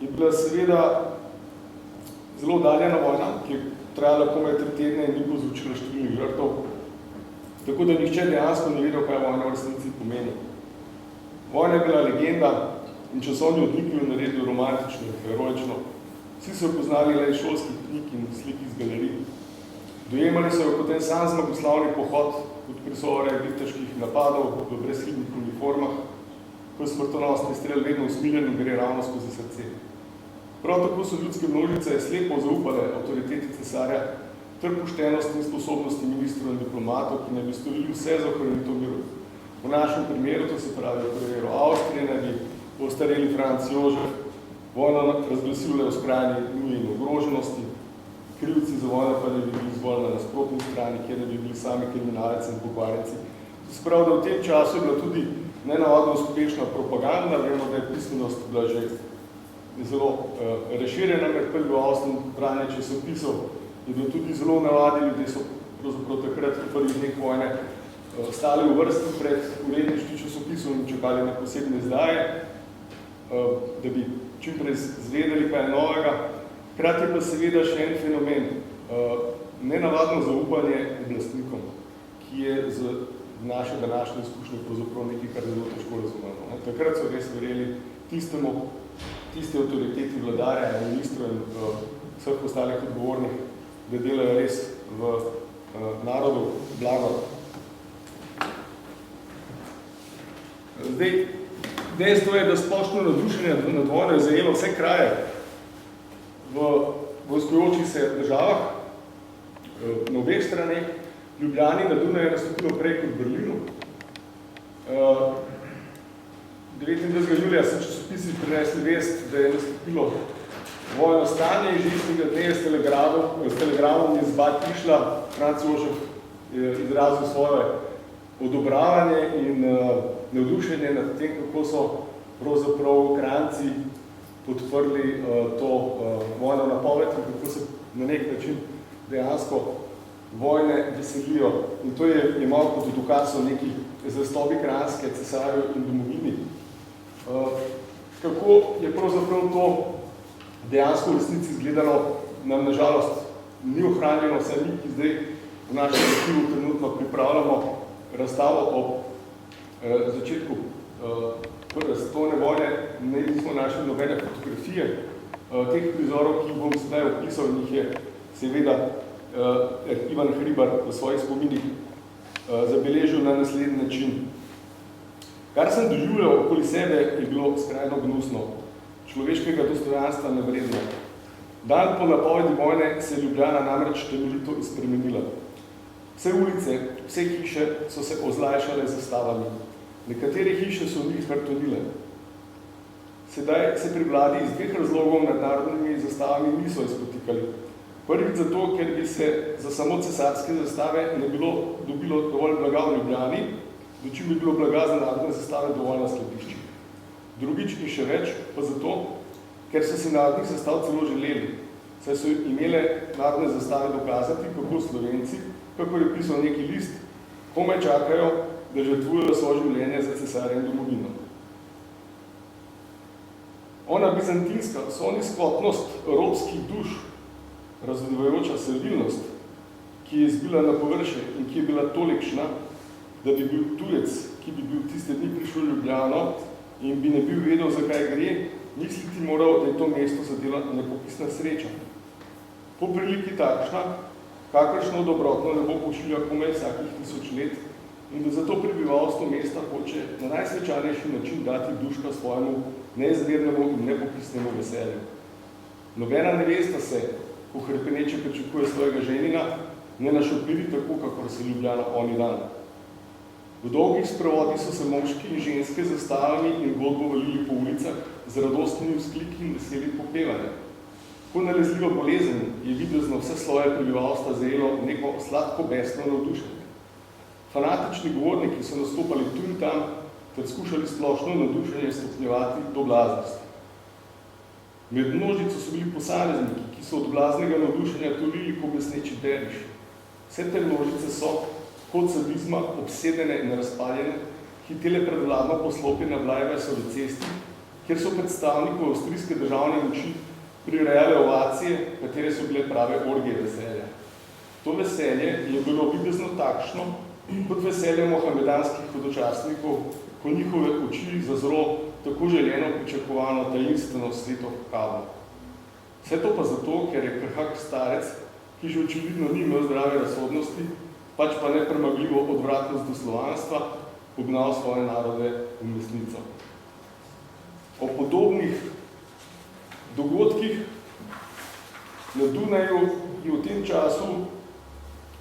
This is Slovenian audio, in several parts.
je bila seveda zelo daljena vojna, ki je trajala komaj 3 tedne in ni povzročila številnih žrtev, tako da nihče dejansko ni vedel, kaj vojna v resnici pomeni. Vojna je bila legenda in časovni odlik jo naredil romantično, heroično. Vsi so jo poznali le iz šolskih knjig in slik iz galerij. Dojemali so jo kot en sam zmagoslavni pohod, kot prizore viteških napadov v brezhibnih uniformah, ko je smrtonosni strel vedno usmiljen in gre ravno skozi srce. Prav tako so ljudske množice slepo zaupale avtoriteti cesarja ter poštenosti in sposobnosti ministrov in diplomatov, ki naj bi storili vse za ohranitev miru. V našem primeru, to se pravi v primeru Avstrije, naj bi ostareli Franc Jožef vojno razglasili le v skrajni nuji in ogroženosti, krivci za vojno pa ne bi bili zvolj na nasprotni strani, kjer ne bi bili sami kriminalci in pokvarjenci. Sprav, da v tem času je bila tudi nenavadno uspešna propaganda, vemo, da je pismenost bila že zelo razširjena med prebivalstvom, branje časopisov je bilo tudi zelo navadi, ljudje so pravzaprav takrat v prvih dneh vojne stali v vrsti pred uredniški časopisov in čakali na posebne izdaje, da bi čim prej zvedeli kaj novega. Hkrati je pa seveda še en fenomen, nenavadno zaupanje oblastnikom, ki je z naše današnje izkušnje pravzaprav nekaj, kar zelo težko razumemo. Takrat so res verjeli tiste avtoriteti vladarja, ministrov in vseh ostalih odgovornih, da delajo res v narodu blago. Zdaj, dejstvo je, da splošno navdušenje nad vojno je zajelo vse kraje v vojskujočih se državah, na obeh straneh. Ljubljani na Dunaju je nastopilo prej kot Berlinu. 29. julija so časopisi prinesli vest, da je nastopilo vojno stanje in že istega dne s telegramom iz Bad Ischla Franc Jožef izrazil svoje odobravanje in navdušenje nad tem, kako so pravzaprav Kranjci podprli to vojno napoved in kako se na nek način dejansko vojne veselijo. In to je imel kot dokaz o neki zvestobi Kranjske, cesarju in domovini. Kako je pravzaprav to dejansko v resnici izgledalo, nam nažalost ni ohranjeno, vse mi, ki zdaj v našem arhivu trenutno pripravljamo razstavo o začetku prve svetovne vojne, nismo našli nobene fotografije teh prizorov, ki bom sedaj opisal in jih je seveda Ivan Hribar v svojih spominih zabeležil na naslednji način. Kar sem doživljal okoli sebe, je bilo skrajno gnusno, človeškega dostojanstva nevredno. Dan po napovedi vojne se je Ljubljana namreč temeljito spremenila. Vse ulice, vse hiše so se ozlajšale z zastavami. Nekatere hiše so v njih kartonile. Sedaj se pri vladi iz 2 razlogov nad narodnimi zastavami niso izpotikali. Prvič zato, ker bi se za samo cesarske zastave ne bilo dobilo dovolj blaga v Ljubljani, dočim bi bilo blaga za narodne zastave dovolj na skladiščih. Drugič in še več pa zato, ker so si narodnih zastav celo želeli, saj so imele narodne zastave dokazati, kako Slovenci, kako je pisal neki list, komaj čakajo, da žrtvujejo svoje življenje za cesarja in domovino. Ona bizantinska, sonizkvotnost evropskih duš, razvedevajoča servilnost, ki je izbila na površje in ki je bila tolikšna, da bi bil tujec, ki bi bil tiste dni prišel v Ljubljano in bi ne bil vedel, zakaj gre, misliti moral, da je to mesto zadela nepopisna sreča. Po priliki takšna, kakršno dobrotno ne bo pošilja komaj vsakih 1000 let in da zato prebivalstvo mesta hoče na najsvečanejši način dati duška svojemu neizmernemu in nepopisnemu veselju. Nobena nevesta se, ko hrepeneče pričakuje svojega ženina, ne našopiri tako, kakor se Ljubljana oni dan. V dolgih sprevodih so se moški in ženske z zastavami in godbo valili po ulicah z radostnimi vzkliki in veselim popevanja. Ko nalezljiva bolezen je videzno vse sloje prebivalstva zajelo neko sladko besno navdušenje. Fanatični govorniki so nastopali tu in tam, ter skušali splošno navdušenje stopnjevati do blaznosti. Med množico so bili posamezniki, ki so od blaznega navdušenja tulili po besneči deriš. Vse te množice so, kot sadizma, obsedene in razpaljene, hitele pred vladno poslopje na Blajvesove cesti kjer so predstavnikov avstrijske državne moči prirejale ovacije, katere so bile prave orgije veselja. To veselje je bilo videzno takšno, kot veselje mohamedanskih hodočasnikov, ko njihove oči zazro tako željeno pričakovano tajinstveno sveto kavo. Vse to pa zato, ker je krhak starec, ki že očividno ni imel zdrave razsodnosti, pač pa nepremagljivo odvratnost do slovanstva, pognal svoje narode v mesnico. O podobnih dogodkih na Dunaju je v tem času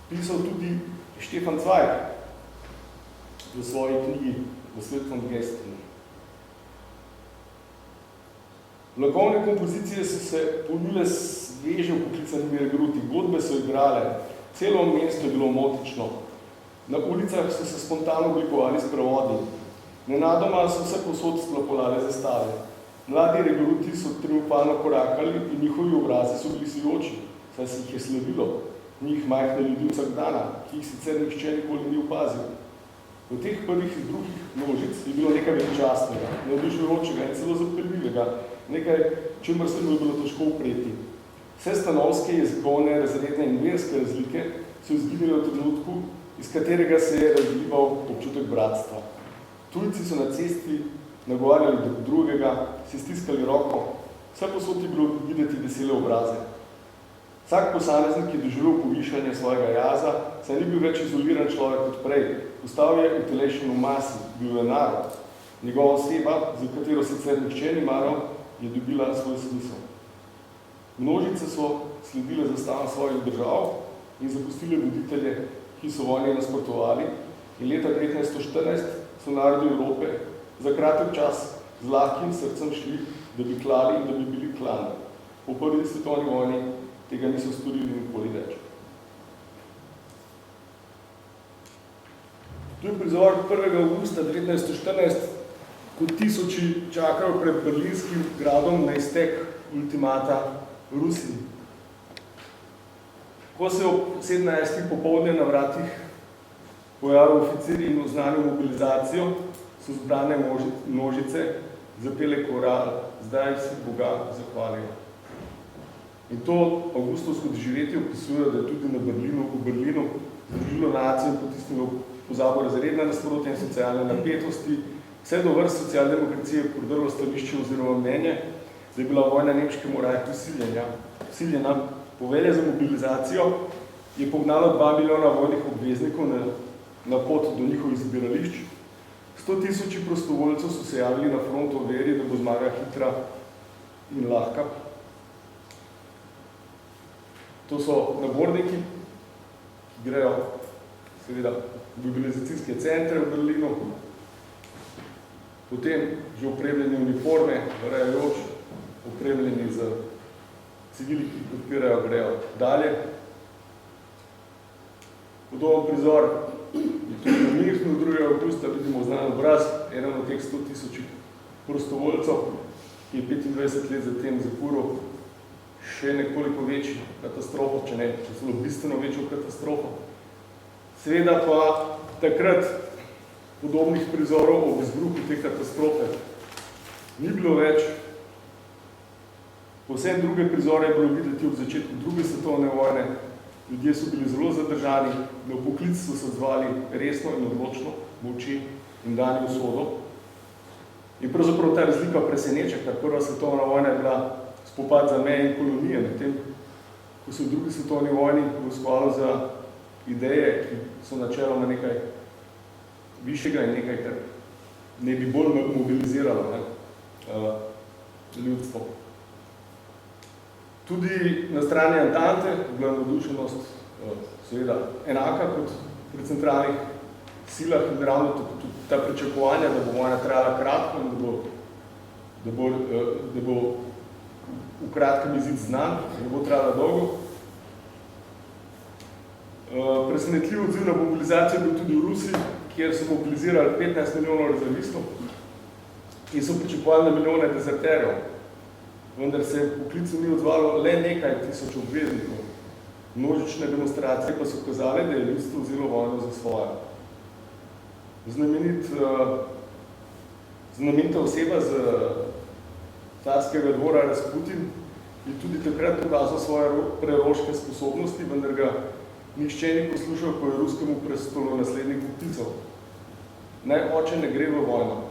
pisal tudi Štefan Zweig v svoji knjigi V svet von Gästen. Vlakovne kompozicije so se polnile s sveže poklicanimi regruti, godbe so igrale, celo mesto je bilo motično. Na ulicah so se spontano oblikovali sprevodi. Nenadoma so se povsod sklapolale zastave. Mladi regruti so triumfalno korakali in njihovi obrazi so bili sijoči, saj se jih je slavilo, njih majhne ljudi vsak dana, ki jih sicer nihče nikoli ni opazil. V teh prvih in drugih množic je bilo nekaj veličastnega, navdušujočega in celo zapeljivega, nekaj, čemer se mi je bilo težko upreti. Vse stanovske, jezikovne, razredne in verske razlike so izginile v trenutku, iz katerega se je razlival občutek bratstva. Tujci so na cesti nagovarjali drug drugega, si stiskali roko, vse posod je bilo videti vesele obraze. Vsak posameznik je doživel povišanje svojega jaza, saj ni bil več izoliran človek kot prej. Postal je utelešen v masi, bil je narod. Njegova oseba, za katero sicer nihče ni maral, je dobila svoj smisel. Množice so sledile zastavam svojih držav in zapustile voditelje, ki so vojni nasprotovali, in leta 1914 so narodi Evrope za kratek čas z lahkim srcem šli, da bi klali in da bi bili klani. Po prvi svetovni vojni tega niso storili nikoli več. Tu je prizor 1. avgusta 1914, ko tisoči čakajo pred berlinskim gradom na iztek ultimata Rusiji. Ko se ob 17. popoldne na vratih pojavil oficiri in oznanil mobilizacijo, so zbrane množice zapele koral, zdaj si Boga zahvalijo. In to avgustovsko doživetje opisuje, da je tudi v Berlinu združilo nacijo in potisnilo pozabo razredne nasprotje in socialne napetosti, vse do vrst socialdemokracije prodrlo stališče oziroma mnenje, da je bila vojna nemškemu raju prisiljena. Povelje za mobilizacijo je pognalo 2 milijona vojnih obveznikov na pot do njihovih zbirališč. 100 000 prostovoljcev so se javili na fronto v veri, da bo zmaga hitra in lahka. To so naborniki, ki grejo seveda v mobilizacijske centre v Berlinu, potem že opremljeni uniforme, varajoč, opremljeni z civili, ki podpirajo, grejo dalje. Podoben prizor je tudi na Münchnu 2. avgusta, vidimo znan obraz, eden od teh 100 000 prostovoljcev, ki je 25 let zatem zakuril še nekoliko večjo katastrofo, če ne, zelo bistveno večjo katastrofo. Seveda pa takrat podobnih prizorov ob izbruhu te katastrofe ni bilo več. Povsem druge prizore je bilo videti ob začetku druge svetovne vojne. Ljudje so bili zelo zadržani, na poklic so se odzvali resno in odločno, moči in dani usodo. In pravzaprav ta razlika preseneča, ker prva svetovna vojna je bila spopad za meje in kolonije, medtem ko se v drugi svetovni vojni vojskovalo za ideje, ki so načeloma nekaj višjega in nekaj, kar ne bi bolj mobiliziralo ljudstvo. Tudi na strani Antante je bila navdušenost seveda enaka kot pri centralnih silah in ravno tudi ta pričakovanja, da bo vojna trajala kratko in da bo v kratkem izid znan, da bo trajala dolgo. Presenetljiv odziv na mobilizacijo je bil tudi v Rusiji, kjer so mobilizirali 15 milijonov rezervistov in so pričakovali na milijone dezerterjev. Vendar se v poklicu ni odzvalo le nekaj tisoč obveznikov. Množične demonstracije pa so kazale, da je ljudstvo vzelo vojno za svojo. Znamenita oseba z carskega dvora Rasputin je tudi takrat dokazal svoje preroške sposobnosti, vendar ga nihče ni poslušal, ko je ruskemu prestolu naslednik poklical. Naj oče ne gre v vojno,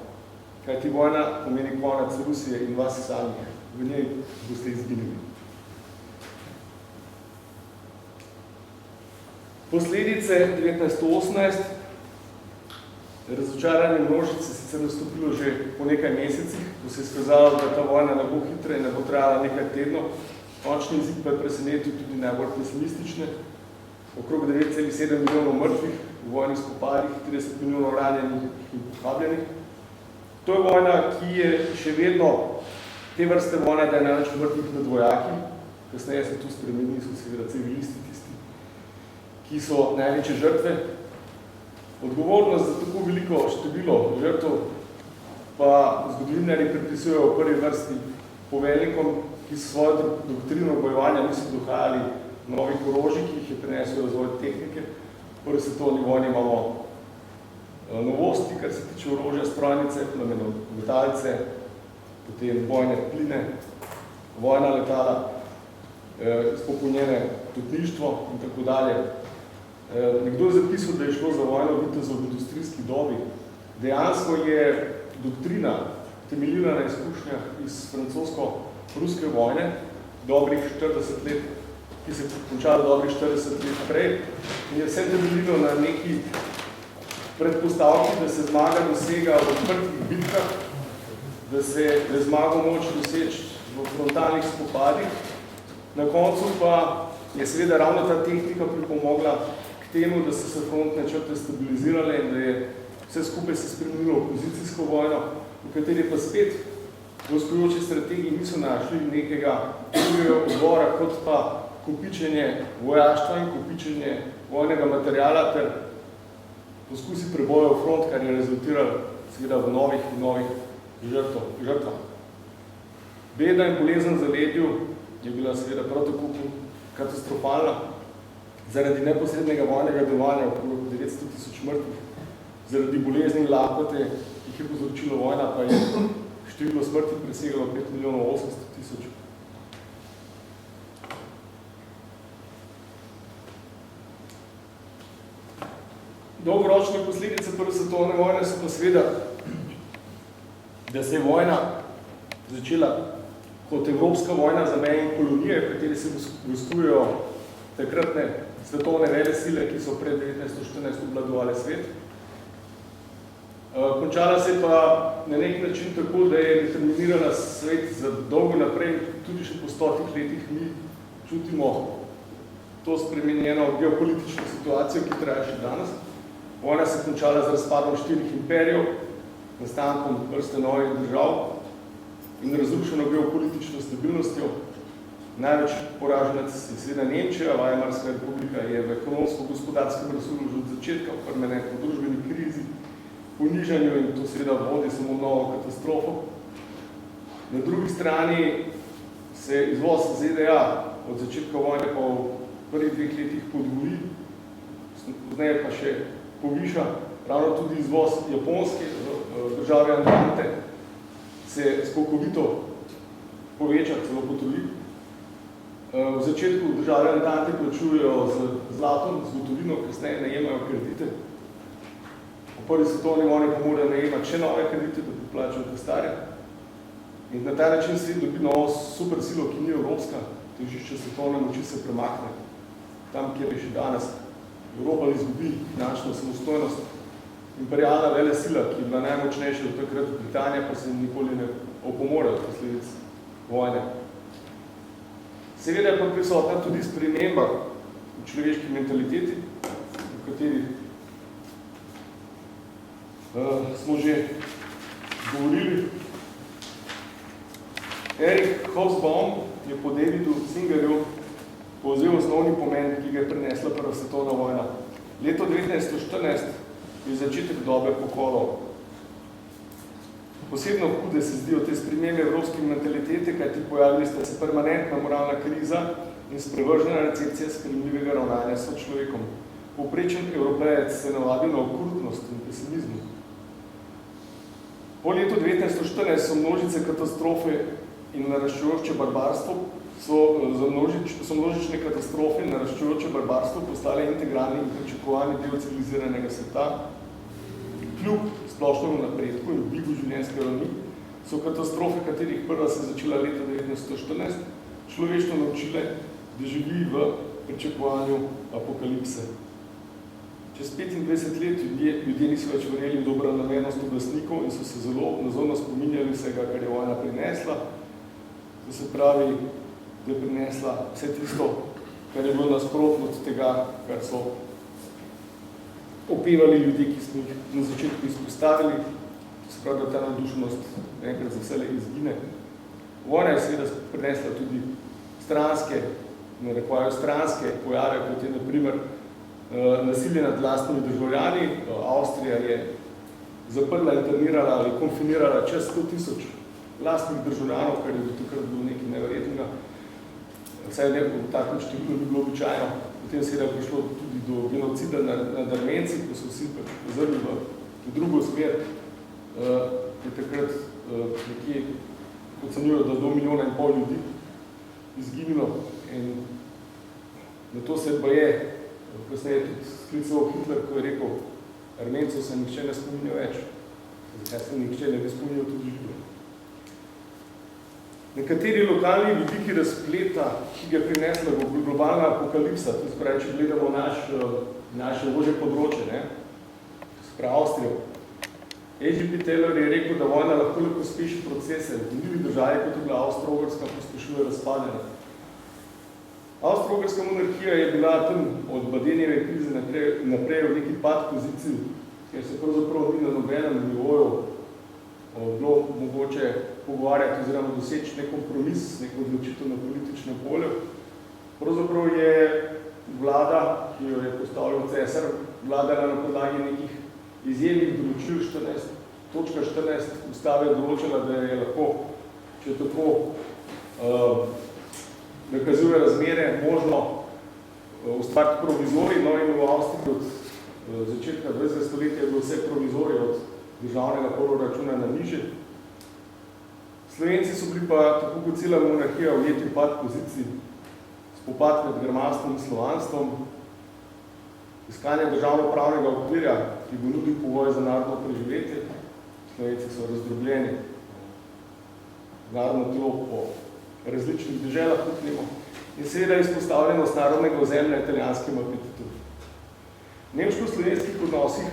kajti vojna pomeni konec Rusije in vas samih. V njej boste izginili. Posledice 1918. Razočaranje množice sicer nastopilo že po nekaj mesecih, ko se je skazalo, da ta vojna ne bo hitra in ne bo trajala nekaj tednov. Končni izid pa je presenetil tudi najbolj pesimistične. Okrog 9,7 milijonov mrtvih v vojnih spopadih, 30 milijonov ranjenih in pohabljenih. To je vojna, ki je še vedno te vrste vojna, da je največ mrtvih med vojaki. Kasneje se tu spremeni, so seveda civilisti tisti, ki so največje žrtve. Odgovornost za tako veliko število žrtev pa zgodovinarji pripisujejo v prvi vrsti poveljnikom, ki s svojo doktrino bojevanja niso dohajali novih orožij, ki jih je prinesel razvoj tehnike. V prvi svetovni vojni imamo novosti, kar se tiče orožja, strojnice, metalce, potem bojne pline, vojna letala, spopolnjene topništvo in tako dalje. Nekdo je zapisal, da je šlo za vojno vitezov v industrijski dobi. Dejansko je doktrina temeljila na izkušnjah iz francosko-ruske vojne, dobrih 40 let, ki se je končala dobrih 40 let prej, in je vse temeljilo na neki predpostavki, da se zmaga dosega v odprtih bitkah, da se je zmago moč doseči v frontalnih spopadih. Na koncu pa je seveda ravno ta tehnika pripomogla k temu, da so se frontne črte stabilizirale in da je vse skupaj se spremenilo v pozicijsko vojno, v kateri pa spet vojskojoči strategiji niso našli nekega drugega odbora, kot pa kopičenje vojaštva in kopičenje vojnega materiala ter poskusi preboja v front, kar je rezultiralo seveda v novih žrtvah. Beda in bolezen v zaledju je bila seveda prav tako katastrofalna. Zaradi neposrednega vojnega delovanja okrog 900 000 mrtvih, zaradi bolezni in lakote, ki jih je povzročila vojna, pa je število smrti presegalo 5 milijonov 800 000. Dolgoročne posledice prve svetovne vojne so pa seveda, da se je vojna začela kot evropska vojna za meje in kolonije, v kateri se vojskujejo takratne svetovne vele sile, ki so pred 1914 obvladovale svet. Končala se pa na nek način tako, da je determinirala svet za dolgo naprej, tudi še po 100 letih mi čutimo to spremenjeno geopolitično situacijo, ki traja še danes. Vojna se je končala z razpadom 4 imperijev, nastankom vrste novih držav in razrušeno geopolitično stabilnostjo. Največ poraženec je seveda Nemčija, Weimarska republika je v ekonomsko-gospodarskem razsulu že od začetka v permanentno družbeni krizi, ponižanju in to seveda vodi samo novo katastrofo. Na drugi strani se izvoz ZDA od začetka vojne pa v prvih 2 letih podvoji, pozneje pa še poviša, ravno tudi izvoz japonske države Antante se skokovito poveča, celo potroji. V začetku države Antante plačujejo z zlatom, z gotovino, kasneje najemajo kredite. V prvi svetovni vojni pa morajo najemati še nove kredite, da poplačajo te stare. In na ta način se dobi novo super silo, ki ni evropska, težišče svetovne moči se premakne. Tam, kjer je še danes Evropa izgubi finančno samostojnost, imperialna vele sila, ki je bila najmočnejša od takrat Britanija, pa se nikoli ne opomore od posledic vojne. Seveda je pa prisotna tudi sprememba v človeški mentaliteti, v kateri smo že govorili. Erich Hobsbawm je po Davidu Singerju povzel osnovni pomen, ki ga je prinesla prva svetovna vojna. Leto 1914 je začetek dobe pokolov. Posebno hude se zdijo te spremembe evropske mentalitete, kajti pojavili sta se permanentna moralna kriza in sprevržena recepcija sprejemljivega ravnanja s človekom. Povprečen Evropejec se navadi na okrutnost in pesimizmu. Po letu 1914 so množice katastrofe in naraščujoče barbarstvo so množične katastrofe in naraščujoče barbarstvo postale integralni in pričakovani del civiliziranega sveta. Kljub splošnemu napredku in dvigu življenjske ravni so katastrofe, katerih prva se začela leta 1914, človeštvo naučile, da živi v pričakovanju apokalipse. Čez 25 let ljudje niso več verjeli v dobronamernost oblastnikov in so se zelo nazorno spominjali vsega, kar je vojna prinesla. To se pravi, da je prinesla vse tisto, kar je bilo nasprotno od tega, kar so opevali ljudje, ki smo jih na začetku izpostavili. To se pravi, da ta navdušenost enkrat za vselej izgine. Vojna je seveda prinesla tudi stranske pojave, kot je na primer nasilje nad lastnimi državljani. Avstrija je zaprla, internirala ali konfinirala čez 100.000 lastnih državljanov, kar je do takrat bilo nekaj neverjetnega. Vsaj v takem številu ni bilo običajno. Potem se je prišlo tudi do genocida nad Armenci, ko so vsi pozrli v drugo smer. Je takrat nekje ocenjujo, da do 1,5 milijona ljudi izginilo in na to se pa je kasneje tudi sklical Hitler, ko je rekel, Armencov se nihče ne spominja več. Zakaj se nihče ne bi spominjal tudi Židov. Nekateri lokalni vidiki razpleta, ki ga je prinesla globalna apokalipsa, to se pravi, če gledamo naše ožje področje, to se pravi Avstrijo. A.J.P. Taylor je rekel, da vojna lahko le pospeši procese, v drugi državi, kot je bila Avstro-Ogrska, pospešuje razpadanje. Avstro-Ogrska monarhija je bila tam od Badenjeve krize naprej v neki pad poziciji, ker se pravzaprav ni na nobenem nivoju bilo mogoče pogovarjati oziroma doseči nek kompromis, neko odločitev na političnem polju. Pravzaprav je vlada, ki jo je postavljal cesar, vladala na podlagi nekih izjemnih določil 14.14 ustave določila, da je lahko, če tako nakazuje razmere, možno ustvariti provizorij, no in v Avstriji od začetka 20. stoletja je bilo vse provizorij od državnega proračuna na niže. Slovenci so bili pa, tako kot cela monarhija, ujeti v pad poziciji, spopad med germanstvom in slovanstvom, iskanje državno-pravnega okvirja, ki bo nudil pogoj za narodno preživetje. Slovenci so razdrobljeni, narodno telo po različnih deželah kupnimo in seveda izpostavljenost narodnega ozemlja italijanskim apetitu. V nemško-slovenskih odnosih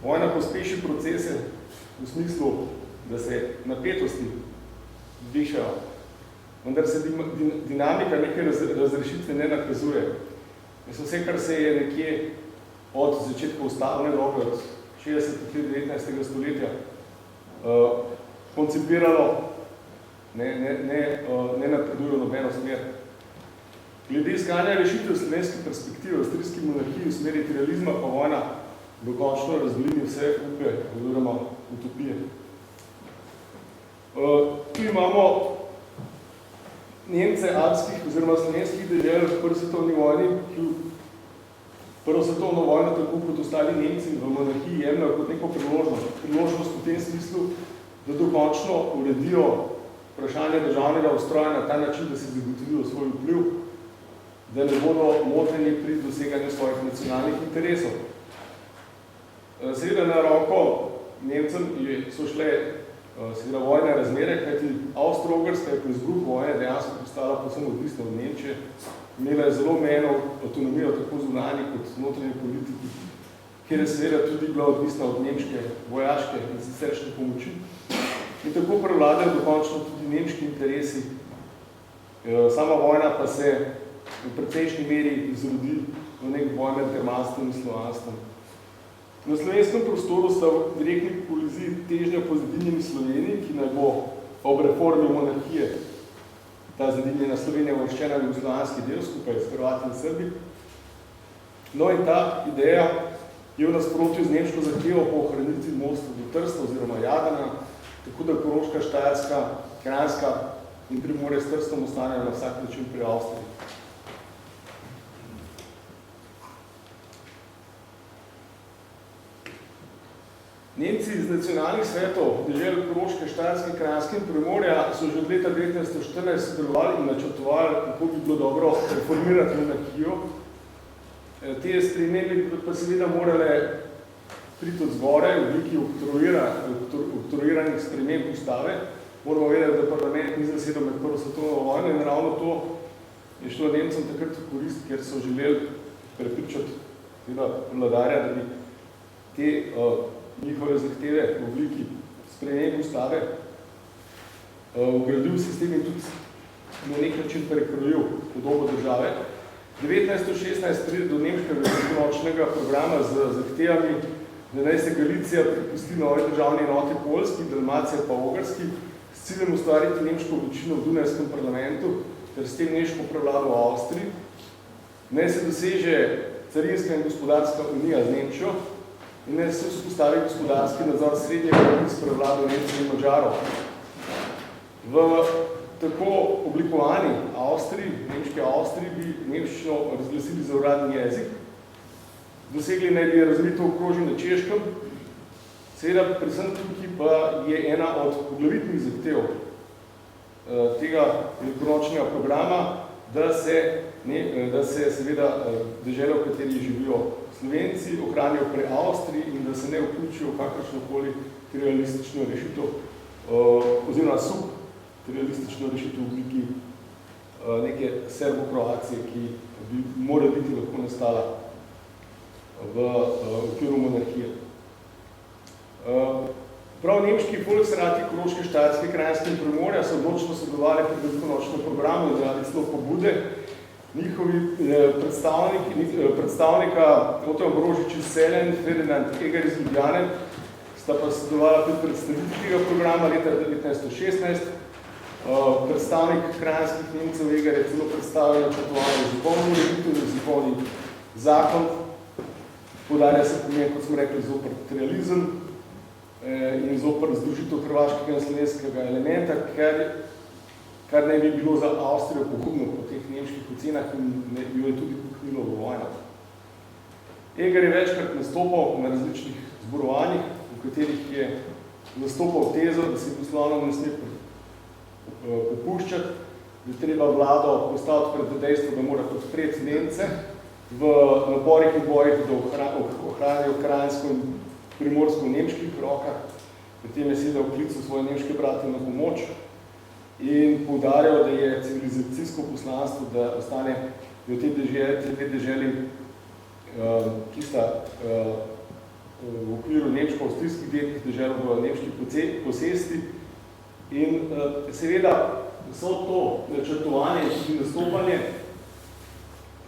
vojna pospeši procese v smislu, da se napetosti dvišajo, vendar se dinamika neke razrešitve ne nakazuje. Vse, kar se je nekje od začetka ustavne dobe, od 60. let 19. stoletja koncipiralo, ne napreduje nobeno smer. Glede iskanja rešitev slovenske perspektive v avstrijski monarhiji v smeri realizma pa vojna dokončno razblini vse upe oziroma utopije. Tu imamo Nemce alpskih oziroma slovenskih dežel v prvi svetovni vojni, ki prvo svetovno vojno, tako kot ostali Nemci v monarhiji, jemljajo kot neko priložnost v tem smislu, da dokončno uredijo vprašanje državnega ustroja na ta način, da se zagotovijo svoj vpliv, da ne bodo moteni pri doseganju svojih nacionalnih interesov. Seveda na roko Nemcem so šle seveda vojne razmere, kajti Avstro-Ogrska je po izbruhu vojne dejansko postala povsem odvisna od Nemčije, imela je zelo omejeno avtonomijo tako zunanji kot notranji politiki, kjer je seveda tudi bila odvisna od nemške vojaške in siceršnje pomoči. In tako prevladajo dokončno tudi nemški interesi. Sama vojna pa se v precejšnji meri izrodi v nek boj med germanstvom in slovanstvom. Na slovenskem prostoru sta v direktni koliziji težnja po zedinjeni Sloveniji, ki naj bo ob reformi monarhije ta zedinjena Slovenija uvrščena v slovanski del skupaj s Hrvati in Srbi. No in ta ideja je v nasprotju z nemško zahtevo po ohranitvi mostu do Trsta oziroma Jadrana, tako da Koroška, Štajerska, Kranjska in Primorje s Trstom ostanejo na vsak način pri Avstriji. Nemci iz nacionalnih svetov, dežel Koroške, Štajerske, Kranjske in Primorja so že od leta 1914 sodelovali in načrtovali, kako bi bilo dobro reformirati monarhijo. Te spremembe pa seveda morale priti od zgoraj v obliki oktroiranih sprememb ustave. Moramo vedeti, da parlament ni zasedal med prvo svetovno vojno in ravno to je šlo Nemcem takrat v korist, ker so želeli prepričati vladarja, da bi te njihove zahteve v obliki sprememb ustave vgradil sistem in tudi na nek način prekrojil podobo države. 1916 pride do nemškega velikonočnega programa z zahtevami, da naj se Galicija prepusti nove državne enote Poljski, Dalmacija pa Ogrski, s ciljem ustvariti nemško večino v Dunajskem parlamentu, ter s tem nemško prevlado v Avstriji. Naj se doseže carinska in gospodarska unija z Nemčijo in naj se vzpostavi gospodarski nadzor srednjega s prevlado Nemcev in Madžarov. V tako oblikovani Avstriji, nemški Avstriji, bi nemščino razglasili za uradni jezik. Dosegli naj bi razvito okrožje na Češkem. Seveda, predvsem tukaj pa je ena od poglavitnih zahtev tega velikonočnega programa, da se seveda dežele, v kateri živijo Slovenci, ohranijo pri Avstriji in da se ne vključijo v kakršnokoli trialistično rešitev oziroma subtrialistično rešitev v obliki neke Serbo-Kroacije, ki bi mora biti lahko nastala v okviru monarhije. Prav nemški Volksrati Koroške, Štajerske, Kranjske in Primorja so odločno sodelovali pri velikonočnem programu in dali celo pobude. Njihovi predstavnika Otto Ambrožič iz Celja in Ferdinand Eger iz Ljubljane sta pa sodelovala pri predstavitvi tega programa leta 1916. Predstavnik kranjskih Nemcev Eger je celo predstavil načrtovanje jezikovno ureditev, jezikovni zakon. Poudarja se pomen, kot smo rekli, zoper trializem in zoper združitev hrvaškega in slovenskega elementa, kar ne bi bilo za Avstrijo pogubno po teh nemških ocenah in jo je tudi pohnilo v vojno. Eger je večkrat nastopal na različnih zborovanjih, v katerih je nastopal tezo, da se Jugoslavija ne sme popuščati, da treba vlado postaviti pred dejstvo, da mora podpreti Nemce v naporih in bojih, da ohranijo Kranjsko in Primorsko v nemških rokah. Pri tem je seveda vklical svoje nemške brate na pomoč in poudarjal, da je civilizacijsko poslanstvo, da ostane v tej deželi, ki sta v okviru nemško-avstrijskih delih dežel v nemški posesti. In seveda vso to načrtovanje in tudi nastopanje,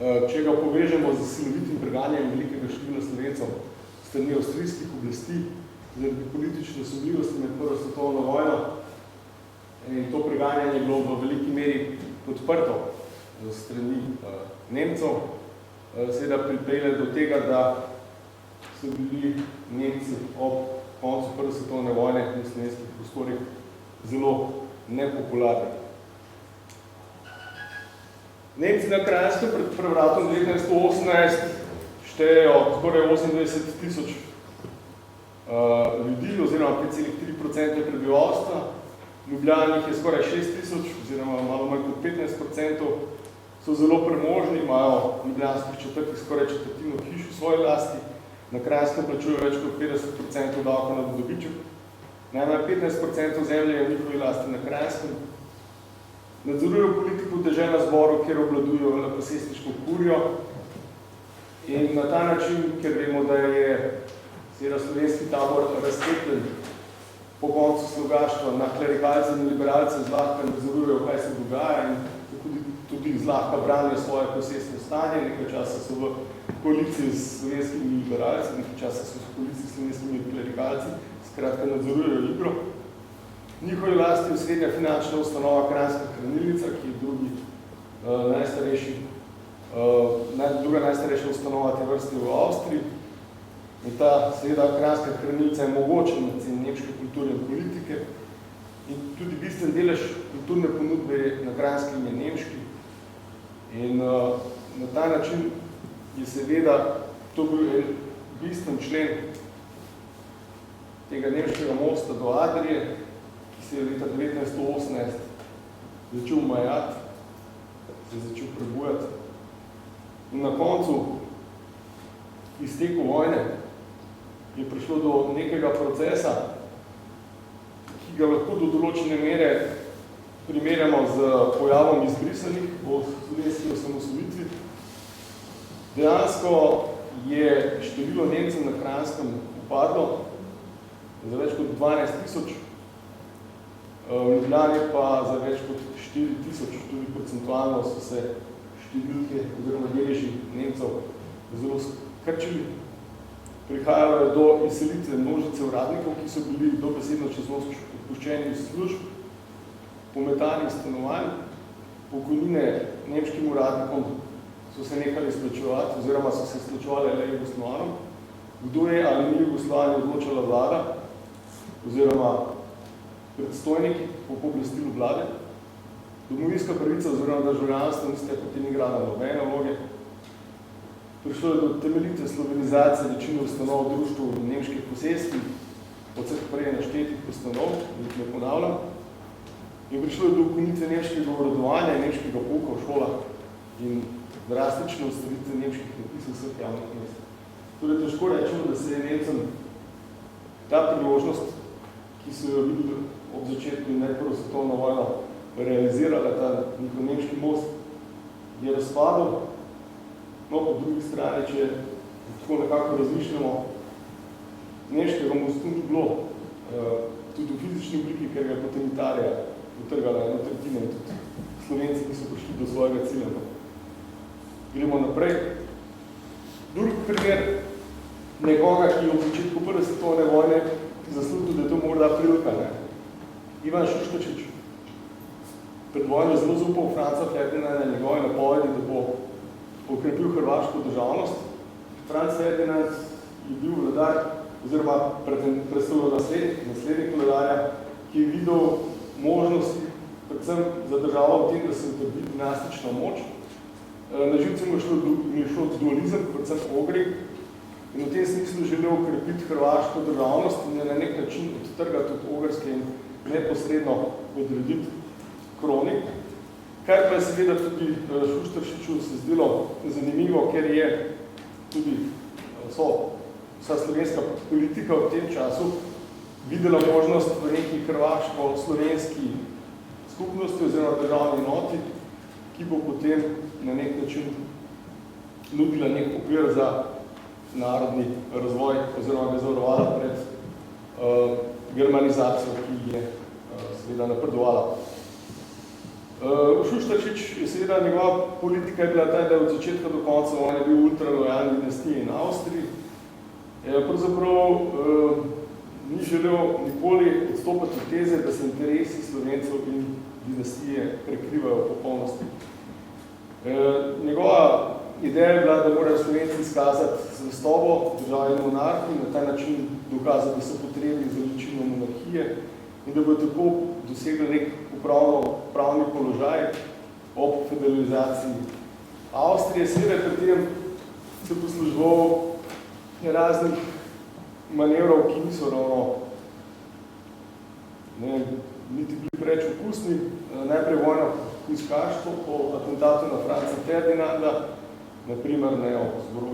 če ga povežemo z silovitim preganjanjem velikega števila Slovencev strani avstrijskih oblasti, zaradi politične sumljivosti med prvo svetovno vojno, in to preganjanje je bilo v veliki meri podprto strani Nemcev, seveda pripelje do tega, da so bili Nemci ob koncu prve svetovne vojne v slovenskih prostorih zelo nepopularni. Nemci na Kranjskem pred prevratom 1918 štejejo skoraj 28 000 ljudi, oziroma 5,3% prebivalstva. Ljubljani je skoraj 6 000, oziroma malo manj kot 15%, so zelo premožni, imajo ljubljanskih četrtih skoraj četrtino hiš v svoji lasti, na Kranjskem plačujejo več kot 50% davka na dobiček. Najmanj 15% zemlje je v njihovi lasti na Kranjskem. Nadzorujejo politiko dežel na zboru, kjer obladujo posestniško kurijo. In na ta način, ker vemo, da je slovenski tabor raztepljen po koncu slogaštva na klerikalce in liberalce, zlahka nadzorujejo, kaj se dogaja in tudi zlahka branijo svoje posestno stanje. Nekaj časa so v koaliciji s slovenskimi liberalci, nekaj časa so v koaliciji s slovenskimi klerikalci, skratka nadzorujejo igro. V njihovi lasti je srednja finančna ustanova Kranjska hranilnica, ki je druga najstarejša ustanova te vrste v Avstriji. In ta seveda Kranjska hranilnica je mogočen na cen nemške kulture in politike. In tudi bistven delež kulturne ponudbe na Kranjskem je nemški. In na ta način je seveda to bil en bistven člen tega nemškega mosta do Adrije, ki se je leta 1918 začel majati, se je začel prebujati. In na koncu izteku vojne je prišlo do nekega procesa, ki ga lahko do določene mere primerjamo z pojavom izbrisanih v slovenski osamosvojitvi. Dejansko je število Nemcev na Kranjskem upadlo za več kot 12 000, v Ljubljani pa za več kot 4 000, tudi procentualno so se številke oziroma deleži Nemcev zelo skrčili. Prihajalo je do izselitve množice uradnikov, ki so bili dobesedno čez noč odpuščeni iz služb, pometanih stanovanj, pokojnine nemškim uradnikom so se nehali izplačevati, oziroma so se izplačevali le Jugoslovanom. Kdo je ali ni Jugoslavija odločala vlada, oziroma predstojniki po pooblastilu vlade. Domovinska pravica oziroma državljanstvo niste potem igrala nobene vloge. Prišlo je do temeljite slovenizacije večine ustanov društv in nemških posesti, od vseh prej naštetih ustanov, jih ne ponavljam. In prišlo je do ukinitve nemškega obradovanja in nemškega pouka v šolah in drastične odstranitve nemških napisov vseh javnih mest. Torej, težko rečemo, da se je Nemcem ta priložnost, ki so jo videli ob začetku in najprvo svetovno vojno, realizirala ta njihov nemški most, je razpadel. No, po drugi strani, če tako nekako razmišljamo, nemškega mostu ni bilo, tudi v fizični obliki, ker ga je potem Italija utrgala 1/3 in tudi Slovenci niso prišli do svojega cilja. Gremo naprej. Drugi primer nekoga, ki je v začetku prve svetovne vojne zaslužil, da je to morda prilika. Ivan Šuštačič pred vojno zelo zaupal Franca Ferdinanda na njegove napovedi, da bo okrepil hrvaško državnost. Franc Ferdinand je bil vladar, oziroma predstavljal naslednik vladarja, ki je videl možnosti predvsem za državo v tem, da se utrdi dinastična moč. Na živce mu je šlo dualizem, predvsem ogri, in v tem smislu želel okrepiti hrvaško državnost in na nek način odtrgati od ogrske in neposredno podrediti kronik. Kar pa je seveda tudi Šuštaršiču se zdelo zanimivo, ker je tudi vsa slovenska politika v tem času videla možnost v neki hrvaško-slovenski skupnosti oziroma državni enoti, ki bo potem na nek način nudila nek okvir za narodni razvoj oziroma ga zavarovala pred germanizacijo, ki je seveda napredovala. Šuštaršič je seveda, njegova politika je bila ta, da je od začetka do konca on je bil ultralojalni dinastiji in Avstriji. Pravzaprav ni želel nikoli odstopati od teze, da se interesi Slovencev in dinastije prekrivajo v popolnosti. Njegova ideja je bila, da morajo Slovenci izkazati zvestobo državni monarhi in na ta način dokazati, da so potrebni za večino monarhije in da bo tako dosegli nek pravni položaj ob federalizaciji Avstrije. Seveda pri tem se posluževal raznih manevrov, ki niso ravno niti bili preč okusni. Najprej vojno hujskaštvo po atentatu na Franca Ferdinanda, naprimer v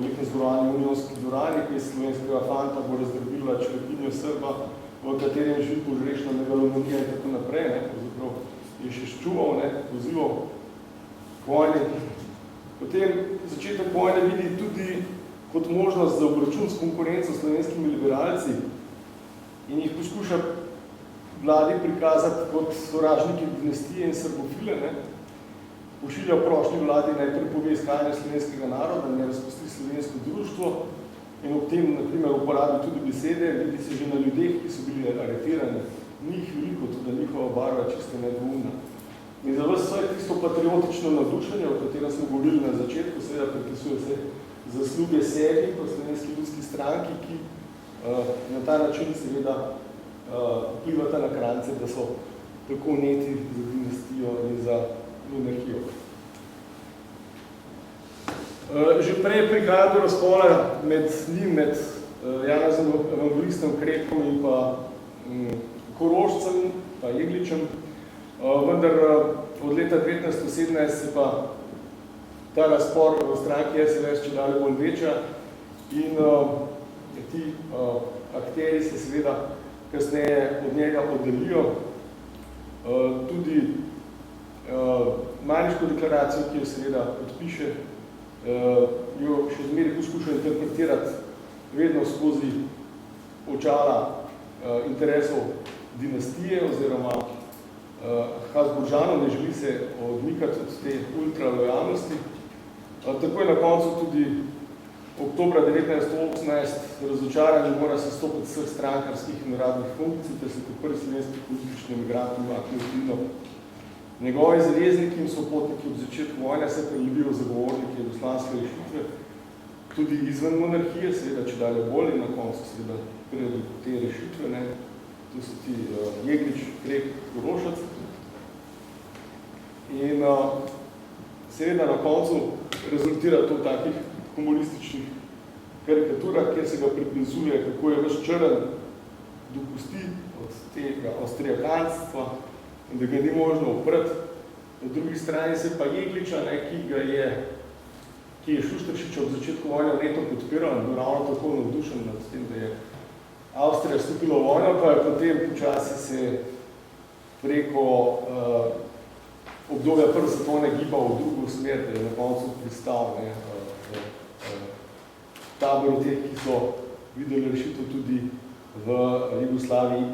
letni zborovanju v Unionski dvorani, ki je slovenskega fanta bo razdrobila črepinjo Srba, v katerem živi požrešna megalomanija in tako naprej, je še ščuval, pozival k vojni. Potem začetek vojne vidi tudi kot možnost za obračun s konkurenco s slovenskimi liberalci in jih poskuša vladi prikazati kot sovražniki dinastije in srbofile. Pošilja prošnji vladi naj prepove izhajanje slovenskega naroda, ne razpusti slovensko društvo in ob tem, na primer, uporabi tudi besede, vidi se že na ljudeh, ki so bili aretirani. Ni jih veliko, tudi njihova barva čisto nedvoumna. In za vas je tisto patriotično navdušenje, o katerem smo govorili na začetku, seveda pripisuje se zasluge sebi po Slovenski ljudski stranki, ki na ta način seveda vplivata na Krance, da so tako neti za dinastijo in za monarhijo. Že prej prihaja do razkola med njim, med Janezom Evangelistom Krepom in pa Korošcem, pa Jegličem. Vendar od leta 1917 se pa ta razpor v stranki SLS čedalje bolj večja in ti akteri se seveda kasneje od njega oddalijo. Tudi Majniško deklaracijo, ki jo seveda podpiše, jo še zmeraj poskuša interpretirati vedno skozi očala interesov dinastije oziroma Habsburžanov, ne želi se odmikati od te ultralojalnosti. Tako je na koncu tudi oktobra 1918 razočaranje mora se stopiti vseh strankarskih in uradnih funkcij, ter se kot prvi slovenski politični emigrant umaknil vidno. Njegovi zavezniki in sopotniki ob začetku vojne se prelebijo zagovorniki jugoslavijske rešitve, tudi izven monarhije, seveda čedalje bolj in na koncu seveda pride te rešitve, ne. To so ti Jeglič, Krep, Korošac. In seveda na koncu rezultira to v takih komunističnih karikaturah, kjer se ga pripizuje, kako je ves črn dopusti od tega avstrijakanstva in da ga ni možno oprati. Na drugi strani se pa Jegliča, ne, ki je Šušteršiča v začetku vojne neto podpiral in bil ravno tako navdušen nad tem, da je Avstrija vstopila v vojno, pa je potem počasi se preko obdobja prve svetovne gibal v drugo smer, da je na koncu pristal v taboru teh, ki so videli rešitev tudi v Jugoslaviji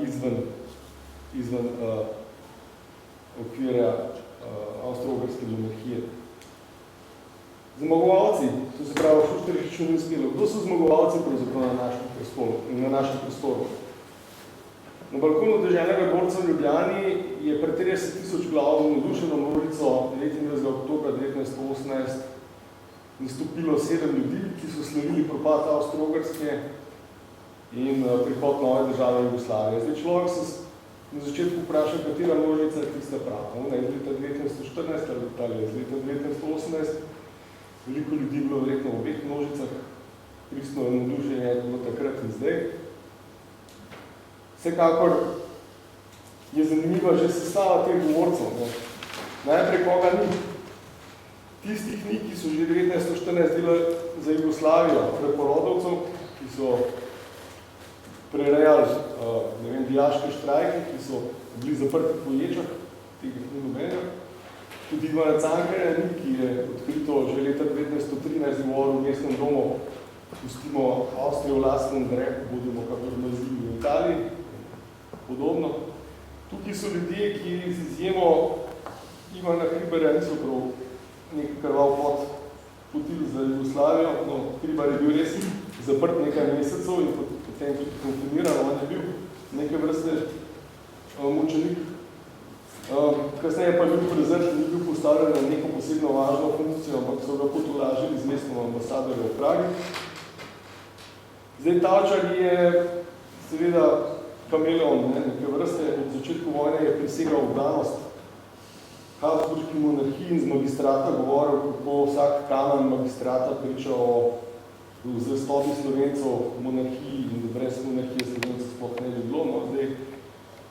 izven okvirja avstro-ogrske monarhije. Zmagovalci, to se pravi Šušteršiču ni uspelo. Kdo so zmagovalci pravzaprav na našem prostoru? Na balkonu Deželnega dvorca v Ljubljani je pred 30.000 glav navdušeno množico 29. oktobra 1918 nastopilo 7 ljudi, ki so slavili propad Avstro-Ogrske in prihod nove države Jugoslavije. Zdaj človek se na začetku vpraša, katera množica je tista prava. Ona je iz leta 1914 ali iz leta 1918. Veliko ljudi je bilo verjetno v obeh množicah, pristno je navdušenje je bilo takrat in zdaj. Vsekakor je zanimiva že sestava teh govorcev. Ne. Najprej koga ni. Tistih ni, ki so že 1914 delali za Jugoslavijo, preporodovcev, ki so prerejali dijaške štrajke, ki so bili zaprti po ječah, tega ni nobenega. Tudi Ivana Cankarja, ki je odkrito že leta 1913 govoril v mestnem domu, pustimo Avstrijo v lastnem grehu, budemo kakor nazili v Italiji, podobno. Tukaj so ljudje, ki z izjemo Ivana Hribarja niso prav nek krval pot potili za Jugoslavijo. No, Hribar je bil res zaprt nekaj mesecev in potem tudi konfirmiran, on je bil nekaj vrste mučenik. Kasneje pa je bil prezrt, ni bil postavljen na neko posebno važno funkcijo, ampak so ga potolažili z mestnom ambasadorja v Pragi. Zdaj Tavčar je seveda kameleon, nekaj vrste, od začetku vojne je prisegal vdanost Habsburški monarhiji in z magistrata govoril, kako vsak kamen magistrata priča o zvestobi Slovencov monarhiji in da brez monarhije Slovencev sploh ne bi bilo. No, zdaj,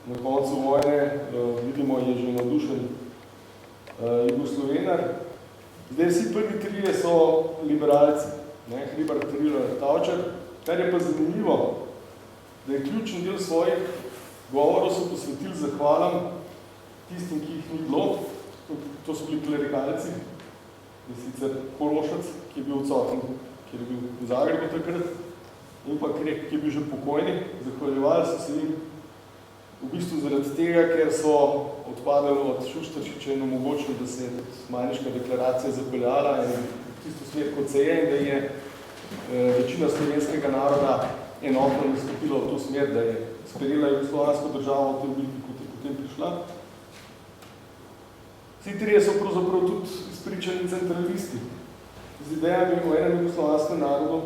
na koncu vojne, vidimo, je že navdušen Jugoslovenar. Zdaj vsi prvi trije so liberalci, ne, Hribar, Trilar, Tavčar. Kar je pa zanimivo, da je ključen del svojih govorov so posvetili zahvalam tistim, ki jih ni bilo. To so bili klerikalci, in sicer Korošac, ki je bil odsoten, ki je bil v Zagrebu takrat, in pa Krek, ki je bil že pokojni. Zahvaljevali so se jim v bistvu zaradi tega, ker so odpadali od Šušteršiča in omogočili, da se je Majniška deklaracija zapeljala in tisto smer, kot se je, in da je večina slovenskega naroda enotno nastopila v to smer, da je sprejela jugoslovansko državo v tej obliki, kot je potem prišla. Vsi trije so pravzaprav tudi izpričani centralisti z idejami o enem jugoslovanskem narodu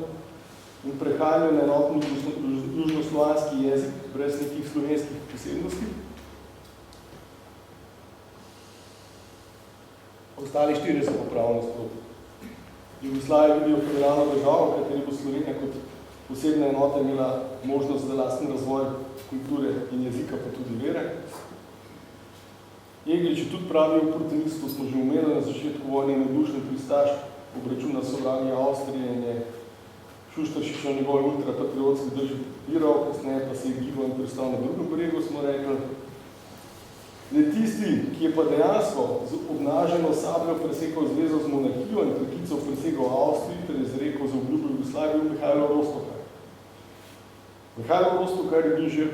in prehajanju na enotni južnoslovanski jezik brez nekih slovenskih posebnosti. Ostali štiri so popravno sproti. Jugoslavija vidijo federalno državo, v kateri bo Slovenija kot posebna enota imela možnost za lasten razvoj kulture in jezika, pa tudi vere. Jeglič je tudi pravi oportunist, smo že omenili na začetku vojne, navdušen pristaš obračuna sovragi Avstrije in je Šuštaršič na njegovi ultrapatriotski drži podpiral, kasneje pa se je gibal in pristal na drugem bregu, smo rekli. Le tisti, ki je pa dejansko z obnaženo sabljo presekal zvezo z monarhijo in preklical presegal Avstriji, ter je zrekel za obljubo Jugoslavije, Mihajlo Rostokar. Mihajlo Rostokar je bil že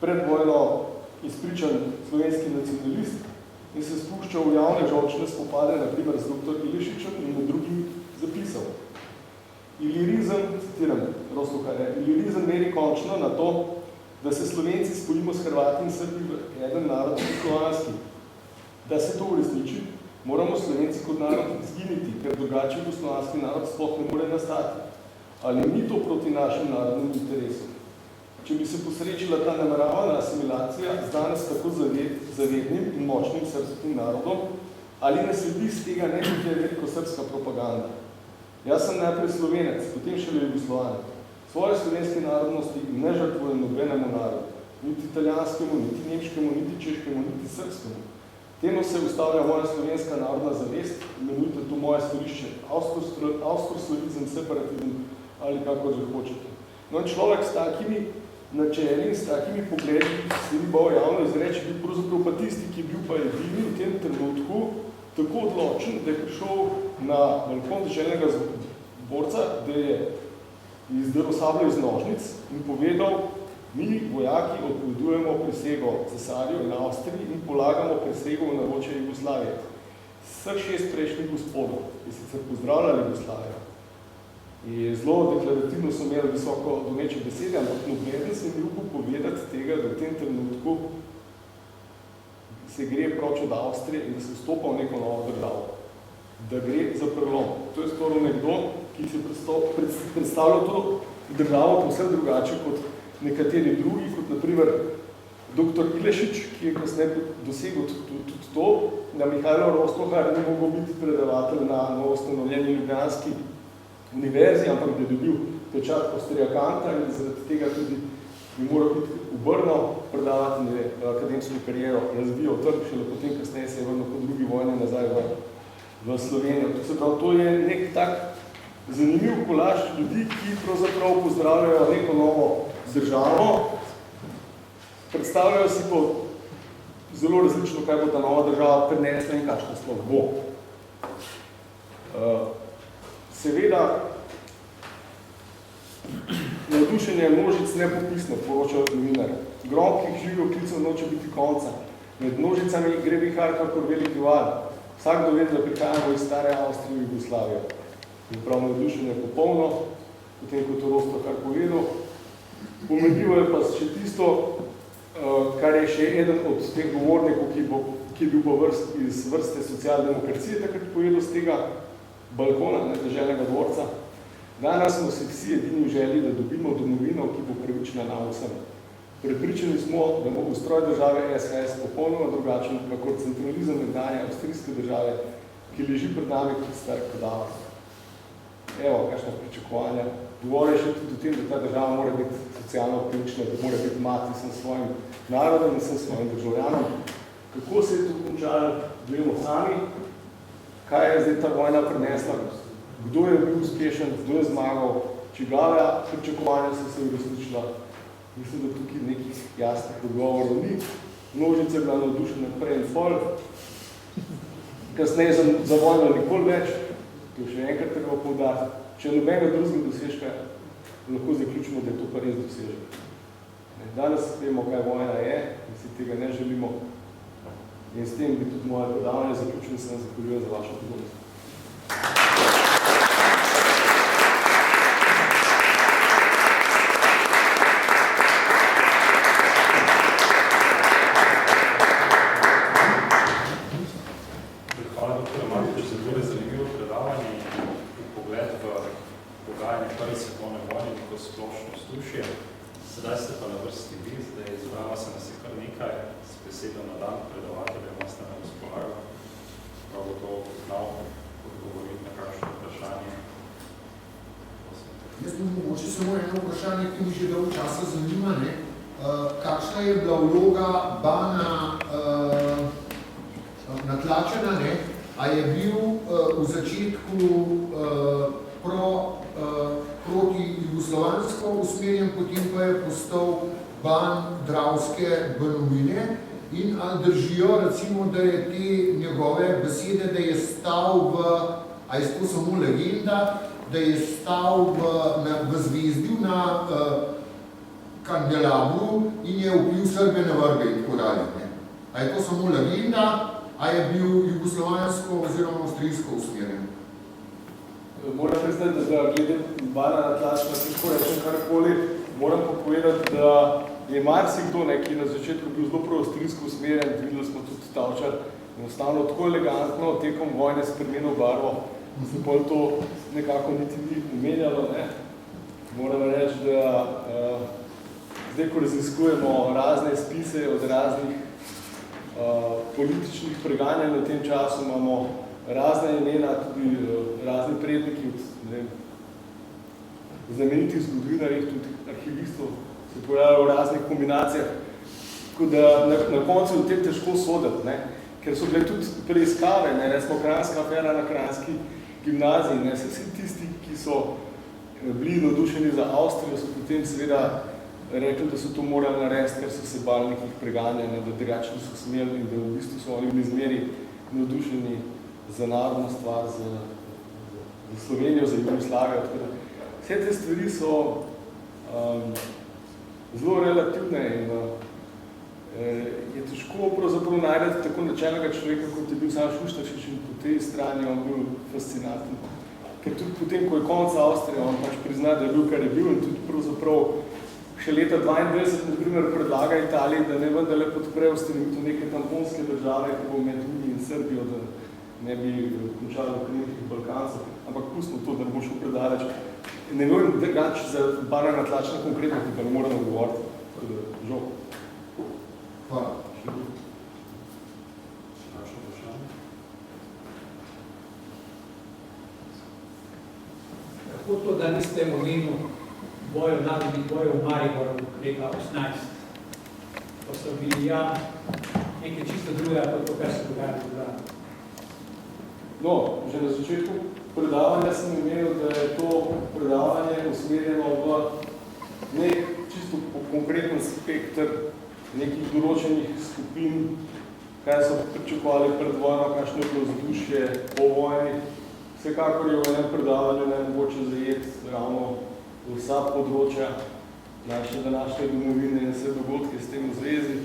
pred vojno izpričan slovenski nacionalist in se spuščal v javne žolčne spopade, na primer z dr. Ilešičem in med drugim zapisal. Ilirizem, citiram Rostokarja, ilirizem meri končno na to, da se Slovenci spojimo s Hrvati in Srbi v eden narod slovanski. Da se to uresniči, moramo Slovenci kot narod izginiti, ker drugače slovanski narod sploh ne more nastati. Ali ni to proti našem narodnem interesu? Če bi se posrečila ta nameravana asimilacija z danes tako zavednim in močnim srbskim narodom, ali ne sledi z tega nekaj velikosrbska propaganda? Jaz sem najprej Slovenec, potem šele Jugoslovanec. Svoje slovenske narodnosti ne žrtvujem nobenemu narodu, niti italijanskemu, niti nemškemu, niti češkemu, niti srbskemu. Temu se ustavlja moja slovenska narodna zavest, imenujte to moje stališče, avstroslavizem, separatizem ali kako že hočete. No in človek s takimi načeli in s takimi pogledi se ni bal javno izreči, bil pravzaprav pa tisti, ki je bil pa edini v tem trenutku tako odločen, da je prišel na balkon deželnega zborca, da je izdrl sabljo iz nožnic in povedal, mi, vojaki, odpovedujemo prisego cesarju in Avstriji in polagamo prisego v naročje Jugoslavije. Vseh 6 prejšnjih gospodov, ki sicer pozdravljali Jugoslavijo. In zelo deklarativno so imeli visoko domeče besede, ampak nobeden se ni upal povedati tega, da v tem trenutku se gre proč od Avstrije in da se vstopa v neko novo državo. Da gre za prelom. To je skoraj nekdo, ki se predstavlja to državo povsem drugače kot nekateri drugi, kot naprimer dr. Ilešič, ki je kasneje dosegel tudi to, da Mihajlo Rostokar ni mogel biti predavatelj na novoustanovljeni ljubljanski univerzi, ampak da je dobil pečat avstrijakanta in zaradi tega tudi bi moral biti obrno predavati in je akademsko kariero razvijal trg, šele potem kasneje se je vrnil po drugi vojni nazaj v Slovenijo. To je nek tak zanimiv kolaž ljudi, ki pravzaprav pozdravljajo neko novo državo, predstavljajo si pa zelo različno, kaj bo ta nova država prinesla in kakšna sploh bo. Seveda, navdušenje množic nepopisno, poročajo novinarji. Gromkih živjo klicev noče biti konca. Med množicami gre vihar kakor veliki val. Vsak doved, da prihajamo iz stare Avstrije v Jugoslavijo. In prav navdušenje popolno, potem kot to Rostokar povedal. Pomedljivo je pa še tisto, kar je še eden od teh govornikov, ki je bil pa iz vrste socialdemokracije, takrat povedal z tega balkona, deželnega dvorca. Danes smo si vsi edini v želji, da dobimo domovino, ki bo pravična nam vsem. Prepričani smo, da bo ustroj države SHS popolnoma drugačen, kakor centralizem nekdanje avstrijske države, ki leži pred nami kot star kadaver. Evo, kakšna pričakovanja. Govore še tudi o tem, da ta država mora biti socialno pravična, da mora biti mati sem svojim narodom in sem svojim državljanom. Kako se je to končalo, vemo sami, kaj je zdaj ta vojna prinesla, kdo je bil uspešen, kdo je zmagal, čigave pričakovanja so se uresničila. Mislim, da tukaj nekih jasnih odgovorov ni. Množica je bila navdušena prej in pol. Kasneje za vojno nikoli več. To še enkrat treba poudariti. Če nobenega drugega dosežka, lahko zaključimo, da je to pa res dosežek. Danes vemo, kaj vojna je in si tega ne želimo. In s tem bi tudi moje predavanje zaključil, sem zahvaljujem za vašo pozornost. Sedaj ste pa na vrsti vi, zdaj izbrala se nas je kar nekaj, s besedo na dan predavatelja vas na razpolago, prav gotovo poznal vprašanje, ki mi že dolgo časa zanima, ne? Kakšna je bila vloga Bana natlačena, ne? A je bil v začetku proti jugoslovansko usmerjen, potem pa je postal Ban Dravske Banovine in ali držijo, recimo, da je te njegove besede, da je stal v, a je to samo legenda, da je stal v zvezdi na kandelabru in je vplil Srbe na vrbe in tako dalje. A je to samo legenda, a je bil jugoslovansko oziroma avstrijsko usmerjen? Moram priznati, da glede Bana natlačena, težko rečem karkoli, moram pa povedati, da je marsikdo, ki je na začetku bil zelo pro-avstrijsko usmerjen, videli smo tudi Tavčar, enostavno tako elegantno tekom vojne spremenil barvo, da se pol to nekako niti ni umenjalo. Moram reči, da zdaj, ko raziskujemo razne spise od raznih političnih preganjanj v tem času, imamo razne imena, tudi razni predniki od znamenitih zgodovinarjev, tudi arhivistov, se pojavljajo v raznih kombinacijah. Tako da na koncu je tem težko soditi, ker so bile tudi preiskave, recimo Kranjska afera na Kranjski gimnaziji, vsi tisti, ki so bili navdušeni za Avstrijo, so potem seveda rekli, da so to morali narediti, ker so se bali nekih preganjanja, da drugače niso smeli in da v bistvu so oni bili zmeri navdušeni za narodno stvar, za Slovenijo, za Jugoslavijo. Vse te stvari so zelo relativne in je težko pravzaprav najdeti tako načelnega človeka, kot je bil sam Šuštaršič in po tej strani on bil fascinanten. Ker tudi potem, ko je konec Avstrije, on pač prizna, da je bil, kar je bil in tudi pravzaprav še leta 22, na primer, predlaga Italiji, da ne vendarle podpre ustanovitev neke tamponske države, ki bo med Uniji in Srbijo, da ne bi končali v krenitih Balkancov, ampak pustimo to, da ne bo šel predaleč. Ne vem drugače za Bana natlačena konkretno, ki pa ne moramo govoriti, tako da žal. Hvala. Kako to, da niste omenil bojev, narodnih bojev v Mariboru leta 18, ko so bili nekaj čisto drugega, kot to, kar se dogaja v Ljubljani? No, že na začetku predavanja sem imel, da je to predavanje usmerjeno v nek čisto konkreten spektr nekih določenih skupin, kaj so pričakovali pred vojno, kakšno je bilo vzdušje po vojni. Vsekakor je v enem predavanju nemogoče zajeti ravno vsa področja naše današnje domovine in vse dogodke s tem v zvezi.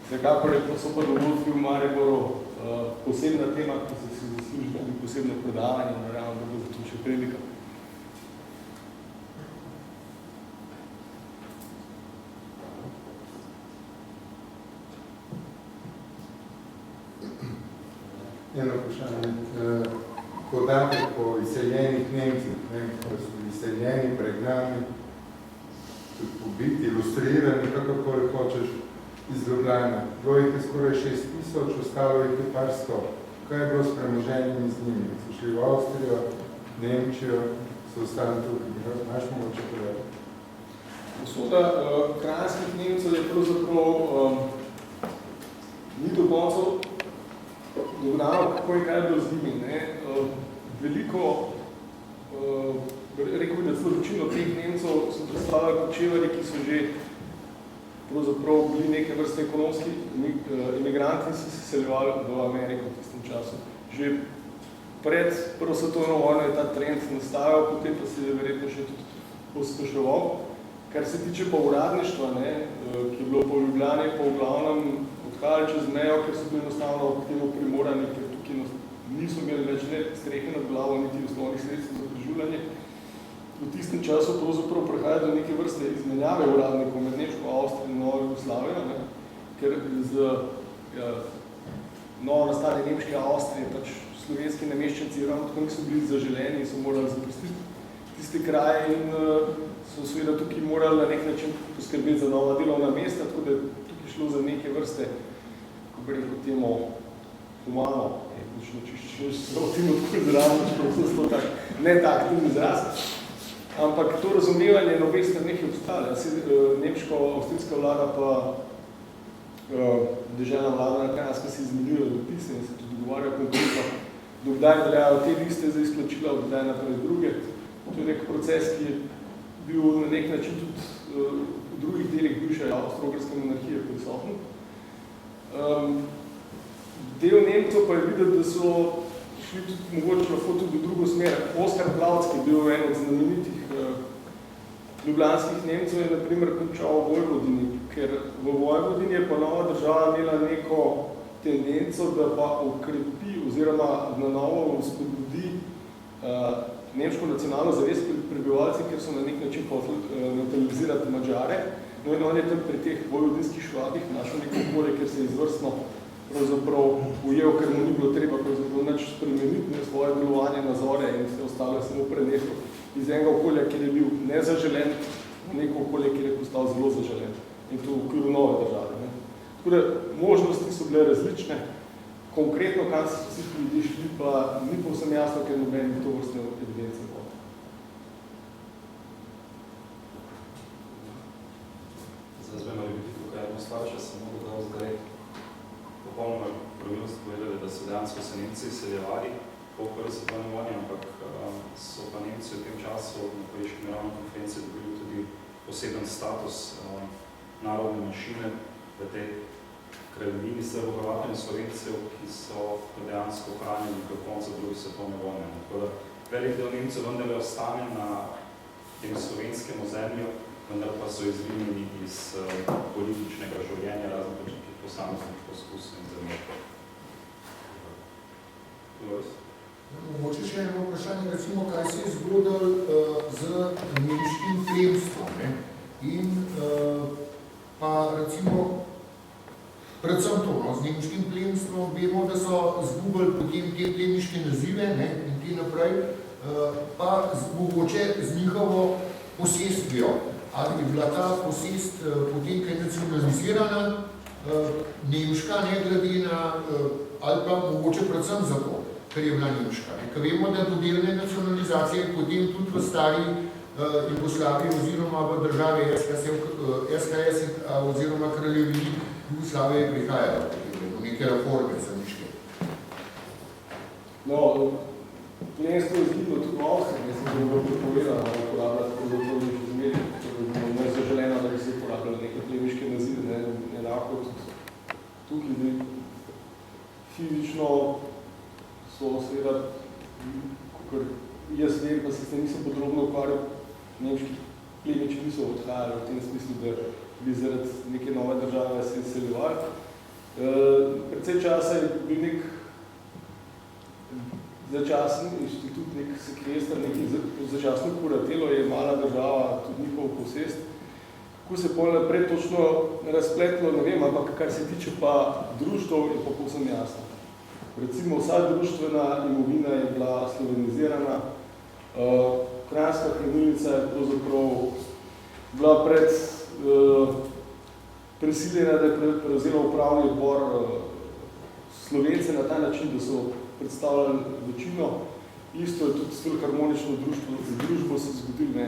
Vsekakor so pa dogodki v Mariboru posebna tema, ki se si zasluži tudi posebno predavanje, naravno, da bo zato še prilika. Eno vprašanje. Podatek po izseljenih Nemcih, ko so izseljeni, pregnani, tudi pobiti, ilustrirani, kakorkoli hočeš, iz Ljubljane. Bilo jih je skoraj 6000, ostalo jih je par sto. Kaj je bilo s premoženjem z njimi? So šli v Avstrijo, Nemčijo, so ostali tukaj. Imaš mogoče povedati? Usoda kranjskih Nemcev je pravzaprav ni do koncev dognalo, kako je kaj bilo z njimi. Veliko, rekel bi, da celo večino teh Nemcev so predstavljali kočevarji, ki so že pravzaprav bili neke vrste ekonomski imigranti in so se seljevali v Ameriko v tistem času. Že pred Prvo svetovno vojno je ta trend nastajal, potem pa se je verjetno še tudi pospeševal. Kar se tiče pa uradništva, ki je bilo po Ljubljani, pa v glavnem odhajali čez mejo, ker so bili enostavno k temu primorani, ker tukaj niso imeli več ne strehe nad glavo, niti osnovnih sredstev za preživljanje. V tistem času pravzaprav prihaja do neke vrste izmenjave uradnikov med Nemško, Avstrijo in Novo Jugoslavijo, ker z novo nastane Nemške Avstrije, pač slovenski nameščenci ravno tako niso bili zaželeni in so morali zapustiti tiste kraje in so seveda tukaj morali na nek način poskrbeti za nova delovna mesta, tako da tukaj šlo za neke vrste, kako bi rekel temu, humano, etnično čiščenje, se o tem tako izrazno, čeprav so zelo tak, ne tak, tudi izraz. Ampak to razumevanje na obeh straneh je obstalo. Nemško-avstrijska vlada pa deželna vlada na Kranjska se izmenjujejo dopise in se tudi dogovarjajo konkretno, dokdaj veljajo te liste za izplačila, dokdaj naprej druge. To je nek proces, ki je bil na nek način tudi v drugih delih bivše avstro-ogrske monarhije prisoten. Del Nemcev pa je videti, da so šli tudi mogoče lahko tudi v drugo smer. Oskar Plavc, ki je bil en od znamenitih ljubljanskih Nemcev, je na primer končal v Vojvodini, ker v Vojvodini je pa nova država imela neko tendenco, da pa ukrepi oziroma na novo spodbudi nemško nacionalno zavest pred prebivalci, ker so na nek način hoteli neutralizirati Madžare. No in on je tam pri teh vojvodinskih švabih našel neko okolje, ker se je izvrstno pravzaprav ujel, ker mu ni bilo treba pravzaprav nič spremeniti svoje delovanje nazore in se ostalo samo preneslo iz enega okolja, kjer je bil nezaželen, neko okolje, kjer je postal zelo zaželen. In to v okviru nove države. Ne. Tako da možnosti so bile različne. Konkretno, kam so vsi ljudi šli, pa ni povsem jasno, ker noben to vrstne evidence bo. Zdaj zvemo biti tukaj eno stvar, če sem mogo dal zdaj popolnoma pravilnost povedali, da so dejansko se Nemci izseljevali po prvi svetovni vojni, ampak so pa Nemci v tem času na Pariški mirovni konferenci dobili tudi poseben status narodne manjšine v tej kraljevini Srbo-Hrvatov in Slovencev, ki so dejansko ohranjeni do konca druge svetovne vojne. Tako da velik del Nemcev vendarle ostane na tem slovenskem ozemlju, vendar pa so izrinjeni iz političnega življenja raznih posameznih poskusov in zamekov. Mogoče še eno vprašanje, recimo, kaj se je zgodilo z nemškim plemstvom. In pa recimo, predvsem to, z nemškim plemstvom vemo, da so zgubili potem te plemiške nazive in te naprej, pa mogoče z njihovo posestvijo. Ali bi bila ta posest potem kaj nacionalizirana, nemška, ne glede na, ali pa mogoče predvsem zato, ker je bila nemška. Ker vemo, da do delne nacionalizacije potem tudi v stari Jugoslaviji oziroma v državi SKS oziroma kraljevini Jugoslavije prihajalo do neke reforme zemljiške. No, plemstvo je zgibno tudi v Avstriji, sem bilo prepovedano uporabljati pravzaprav izmeri, nezaželeno, da bi se uporabljali neke plemiške nazive, enako tudi tukaj, fizično so seveda, kakor jaz vem, pa se nisem podrobno ukvarjal, nemški plemiči niso odhajali v tem smislu, da bi zaradi neke nove države se izseljevali. Predvsej časa je bil nek začasen inštitut, nek sekvester, neki začasno kuratelo je mala država, tudi njihov posest. Kako se pol naprej točno razpletlo, ne vem, ampak kar se tiče pa društv, je pa povsem jasno. Recimo, vsa društvena imovina je bila slovenizirana, Kranjska hranilnica je pravzaprav bila prisiljena, da je prevzela upravni odbor Slovence na ta način, da so predstavljali večino. Isto je tudi s filharmonično družbo se zgodilo,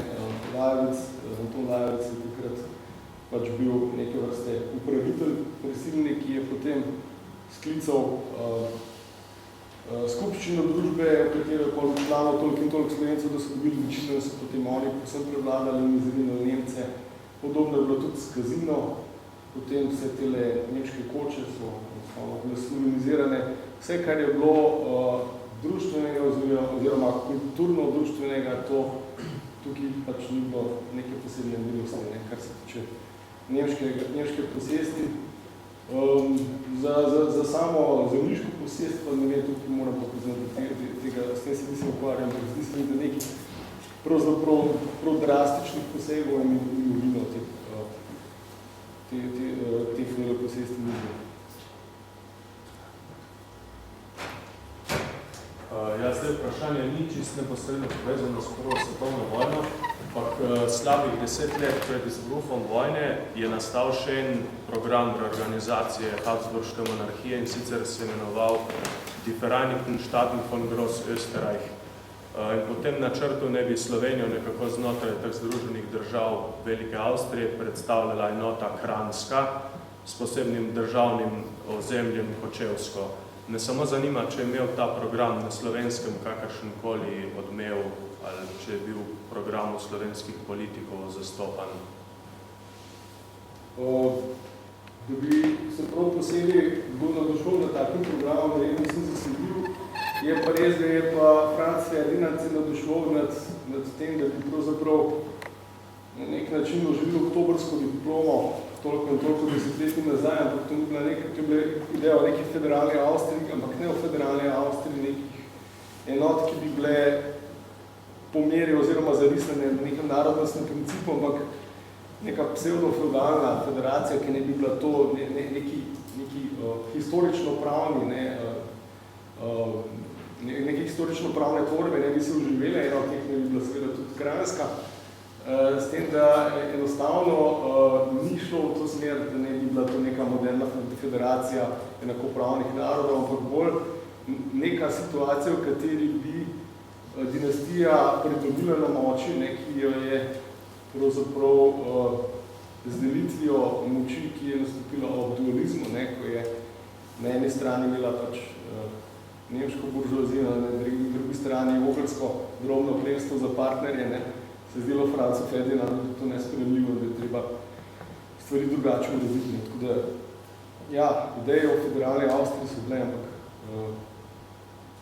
Anton Lajevec je takrat pač bil neke vrste upravitelj prisilni, ki je potem sklical skupščino družbe, v katero je pol članov toliko in toliko Slovencev, da so dobili večino, da so potem oni povsem prevladali in izrinili Nemce. Podobno je bilo tudi s Kazino, potem vse tele nemške koče so bile slovenizirane. Vse, kar je bilo društvenega oziroma kulturno-društvenega, to tukaj pač ni bilo neke posebne milosti, kar se tiče nemške posesti. Za samo zemljiško posest, pa ne vem, tukaj moram pokazati tega, s tem se nisem ukvarjam, ampak zdi se mi, da nekih pravzaprav prav drastičnih posegov in imovino teh posesti ni bilo. Ja, zdaj vprašanje ni čisto neposredno povezano s prvo svetovno vojno, ampak slabih 10 let pred izbruhom vojne je nastal še en program reorganizacije Habsburške monarhije in sicer se imenoval Die Vereinigten Staaten von Groß Österreich. In po tem načrtu ne bi Slovenijo nekako znotraj teh združenih držav Velike Avstrije predstavljala enota Kranjska s posebnim državnim ozemljem Kočevsko. Me samo zanima, če je imel ta program na slovenskem kakršenkoli odmev ali če je bil v programu slovenskih politikov zastopan. Da bi se prav posebej bolj navdušil na takim programom, da nisem zasledil, je pa res, da je pa Franc Ferdinand se navdušil nad tem, da bi pravzaprav na nek način oživil oktobrsko diplomo toliko in toliko desetletij nazaj, ampak to je bila ideja o neki federalni Avstriji, ampak ne o federalni Avstriji, nekih enot, ki bi bile po meri oziroma zarisane na nekem narodnostnem principu, ampak neka pseudo-feudalna federacija, ki ne bi bila to neki historično-pravni, neke historično-pravne tvorbe, ne bi se uživele, ena od teh ne bi bila seveda tudi Kranjska, s tem, da enostavno ni šlo v to smer, da ne bi bila to neka moderna federacija enakopravnih narodov, ampak bolj neka situacija, v kateri bi dinastija pridobila na moči, ki jo je pravzaprav z delitvijo moči, ki je nastopila ob dualizmu, ko je na eni strani imela pač nemško buržoazijo, na drugi strani ogrsko drobno plemstvo za partnerje, se zdelo Francu Ferdinandu, da to nespremljivo, da je treba stvari drugače urediti. Tako da, ja, ideje o federalni Avstriji so bile, ampak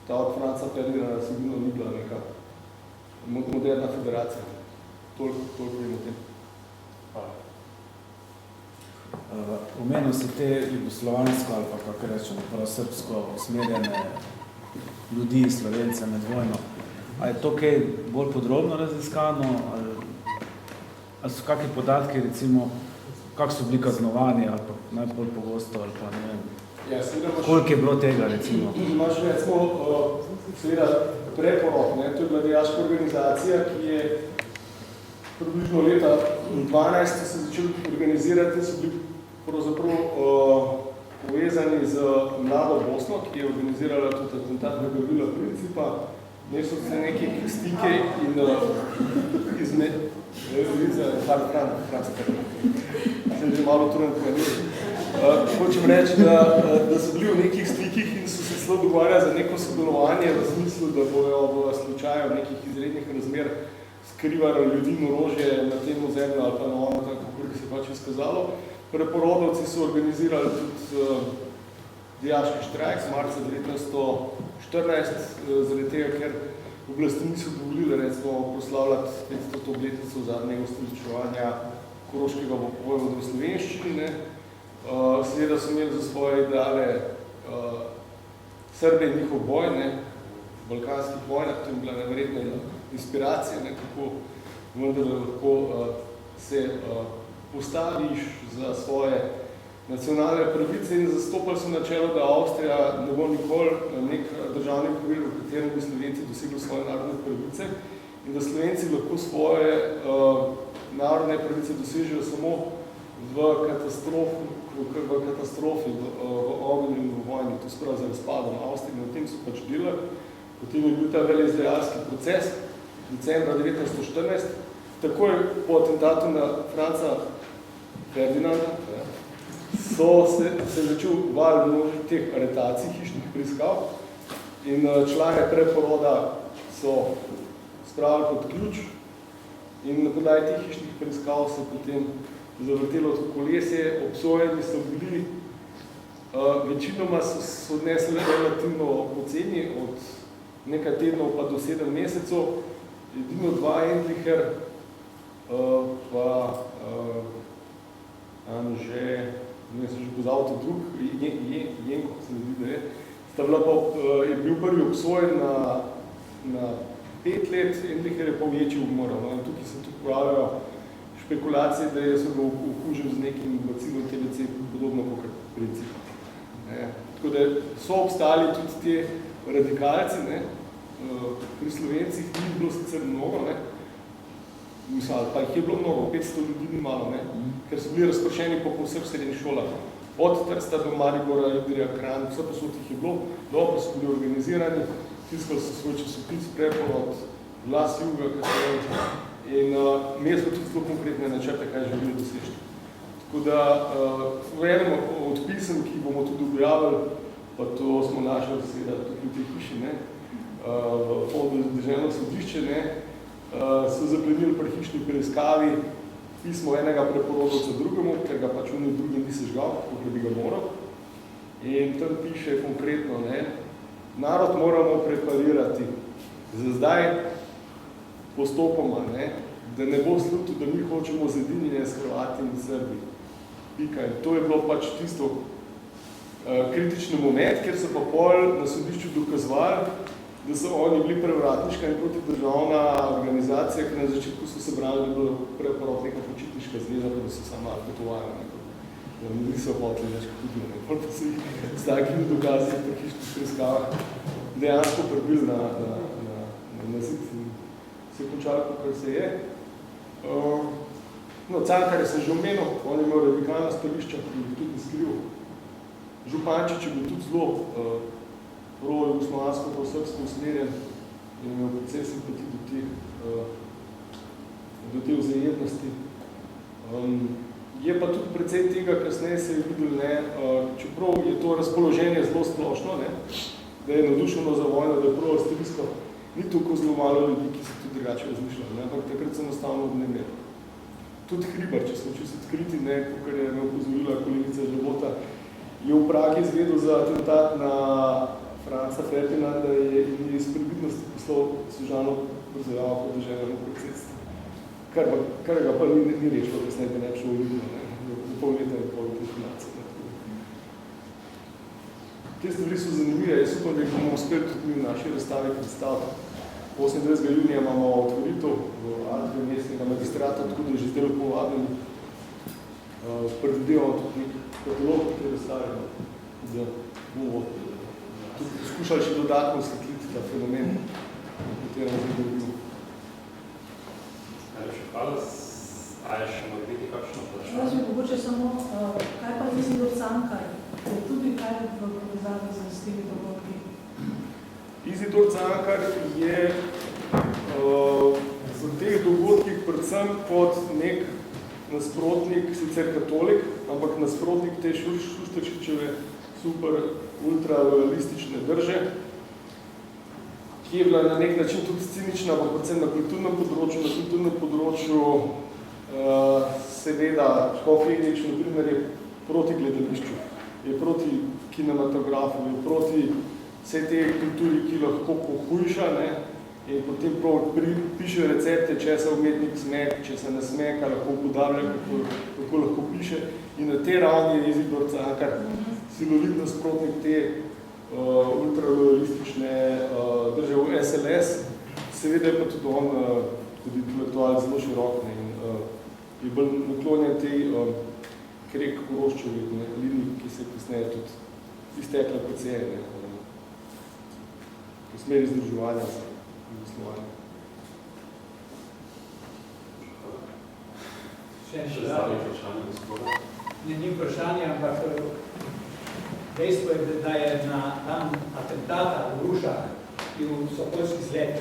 ta od Franca Ferdinanda sigurno ni bila neka moderna federacija. Toliko vem o tem. Omenil si te jugoslovansko ali pa, kako rečemo, prosrbsko usmerjene ljudi, Slovence med vojno. A je to kaj bolj podrobno raziskano? Ali so kakšni podatki, recimo, kak so bili kaznovani ali pa najbolj pogosto ali pa ne vem? Ja, koliko je bilo tega, recimo? Imaš recimo, seveda, preporod, to je bila dijaška organizacija, ki je približno leta 12 se začeli organizirati in so bili pravzaprav povezani z Mlado Bosno, ki je organizirala tudi atentat na Gavrila Principa. Ne so se nekih stike in izmed sem že malo trujen planil. Hočem reči, da so bili v nekih stikih in so se celo dogovarjali za neko sodelovanje v smislu, da bojo v slučaju nekih izrednih razmer skrivali ljudi in orožje na tem ozemlju ali pa na ono, kako bi se pač izkazalo. Preporodovci so organizirali tudi dijaški štrajk z marca 1914, zaradi tega, ker oblasti niso dovolili recimo proslavljati 500. obletnico zadnjega ustoličevanja Koroškega vojvoda v slovenščini. Seveda so imeli za svoje ideale Srbe in njihov boj, v balkanskih vojnah, to je bila neverjetna inspiracija, kako vendar lahko se postaviš za svoje nacionalne pravice in zastopali so načelo, da Avstrija ne bo nikoli nek državni okvir, v katerem bi Slovenci dosegli svoje narodne pravice in da Slovenci lahko svoje narodne pravice dosežejo samo v katastrofi, v ognju in v vojni, to sprav za razpadom Avstrije. Na tem so pač delali. Potem je bil ta veleizdajalski proces decembra 1914. Takoj po atentatu na Franca Ferdinanda se je začel val teh aretacij, hišnih preiskav in člane preporoda so spravili pod ključ in na podlagi teh hišnih preiskav se potem zavrtelo to kolesje, obsojeni so bili, večinoma so odnesli relativno poceni, od nekaj tednov pa do 7 mesecev, edino 2 Endlicher, pa ne sem že pozval to drug, Jenko, se mi zdi, da je, je bil prvi obsojen na 5 let, Endlicher je pa večji umoral. In tukaj se tudi pojavljajo špekulacije, da so ga okužili z nekim bacilom TBC, podobno kot princip. Tako da so obstali tudi te radikalci, pri Slovencih ni bilo sicer mnogo, pa jih je bilo mnogo, 500 ljudi ni malo, ker so bili razpršeni po vseh srednjih šolah. Od Trsta do Maribora, Idrija, Kranj, vse posod jih je bilo, dobro so bili organizirani, tiskali so svoj časopis Preporod, Glas Juga, in imeli smo tudi zelo konkretne načrte, kaj želeli doseči. Tako da v enem od pisem, ki bomo tudi objavili, pa to smo našli seveda tudi v tej hiši, ne, v fondu za državno sodišče, ne, so zaplenili pri hišni preiskavi pismo enega preporodovca drugemu, ker ga pač oni drugi ni sežgal, kot bi ga moral. In tam piše konkretno, ne, narod moramo preparirati za zdaj postopoma, ne, da ne bo slutil, da mi hočemo zedinjenje s Hrvati in Srbi. Pika. In to je bilo pač tisto kritični moment, kjer so pa pol na sodišču dokazovali, da so oni bili prevratniška in protidržavna organizacija, ki na začetku so se brali, da je bilo preporod neka počitniška zveza, pa da so samo malo potovali. Niso hoteli več kot tudi, ne. Pa so jih s takimi dokazi pri hišnih preiskavah dejansko prebili na zid in se je končalo, kar se je. No, Cankarja sem že omenil, on je imel radikalna stališča, ki jih tudi skril. Župančič je bil tudi zelo pro-jugoslovansko, pro-srpsko usmerjen in imel precej simpatij do te vzajemnosti. Je pa tudi precej tega, kasneje se je videl, ne, čeprav je to razpoloženje zelo splošno, ne, da je navdušeno za vojno, da je pro-avstrijsko, ni toliko zelo malo ljudi, ki so tudi drugače razmišljali, ampak takrat se enostavno ne imeli. Tudi Hribar, če smo čisto odkriti, ne, kar je me upozorila kolegica Žabota, je v Pragi izvedel za atentat na Franca Ferdinanda in je iz previdnosti poslal Sežano Brzojavo podeželjenemu predsedstvu. Kar ga pa ni rešilo, da se ne bi ne šlo v Ljubno, v pol leta in pol informacije. Te stvari so zanimive, jaz upam, da jih bomo uspeli tudi mi v naši razstavi predstaviti. 28. junija imamo otvoritev v Atriju mestnega magistrata, tako da je že zdaj povabljeni. Predvidevamo tudi nek katalog te razstave, da bomo tudi skušali še dodatno osvetliti ta fenomen, o katerem zdaj govorimo. Hvala. A je še morbiti kakšno vprašanje? Jaz bi mogoče samo, kaj pa Izidor Cankar? Je tudi kaj v povezavi z temi dogodki? Izidor Cankar je v teh dogodkih predvsem kot nek nasprotnik, sicer katolik, ampak nasprotnik te Šušteršičeve super ultralistične drže, ki je bila na nek način tudi cinična, pa predvsem na kulturnem področju seveda Škofjevič, na primer, je proti gledališču, je proti kinematografu, je proti vse te kulturi, ki lahko pohujša, ne, in potem piše recepte, če se umetnik sme, če se ne sme, kaj lahko upodablja, kako lahko piše. In na te ravni je Izidor Cankar silovit nasprotnik te ultralistične drže v SLS, seveda je pa tudi on, tudi intelektual zelo širok, ne, in je bolj naklonjen tej Krek Koroščevi liniji, ki se je kasneje tudi iztekla precej, v smeri združevanja z Jugoslovanjem. Še zadnje vprašanje, gospoda? Ni vprašanje, ampak dejstvo je, da je na tam atentata v Rušah bil sokolski zlet.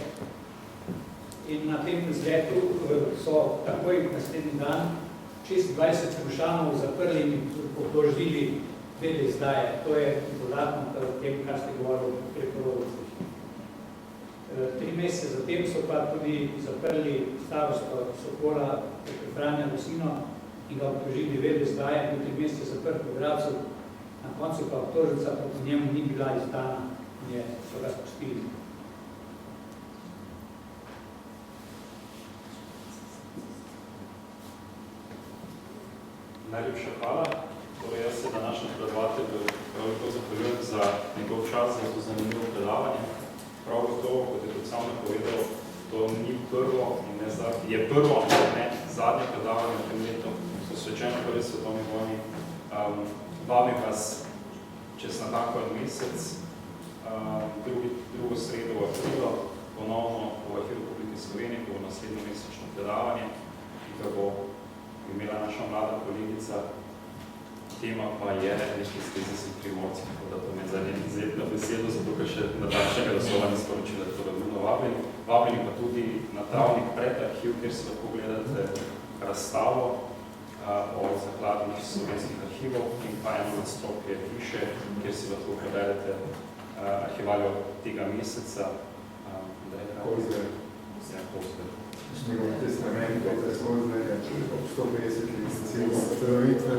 In na tem zletu so takoj naslednji dan 26 Rušanov zaprli in obtožili vele izdaje. To je dodatno tem, kar ste govorili o preporodovcih. 3 mesece zatem so pa tudi zaprli starosto Sokola Franja Rusino in ga obtožili vele izdaje, in 3 mesece zaprt v Gradcu. Na koncu pa obtožnica proti njemu ni bila izdana in so ga spustili. Najlepša hvala. Torej, jaz se današnji predavatelj prav zahvaljujem za njegov čas, za to zanimivo predavanje. Prav gotovo, kot je tudi sam napovedal, to ni prvo, je prvo, ne zadnje predavanje v tem letu, posvečeno prvi svetovni vojni. Vabim vas čez natanko en mesec, drugo sredo v aprilu, ponovno v Arhivu Republike Slovenije, ko bo naslednjo mesečno predavanje, ki ga bo imela naša mlada kolegica tema pa je nekaj stezi si primorci, tako da to me zadnje izjetna besedo, zato ker še na takšnega glasovanja sporočila, tako da bomo vabljeni pa tudi na Travnik pred arhiv, kjer si lahko gledate razstavo o zakladnih slovenskih arhivov in pa eno nadstropje hiše, kjer si lahko preberete arhivaljo tega meseca. Kozler. Ja, Kozler. Njegov testament, Kozler, ob 150 let ustanovitve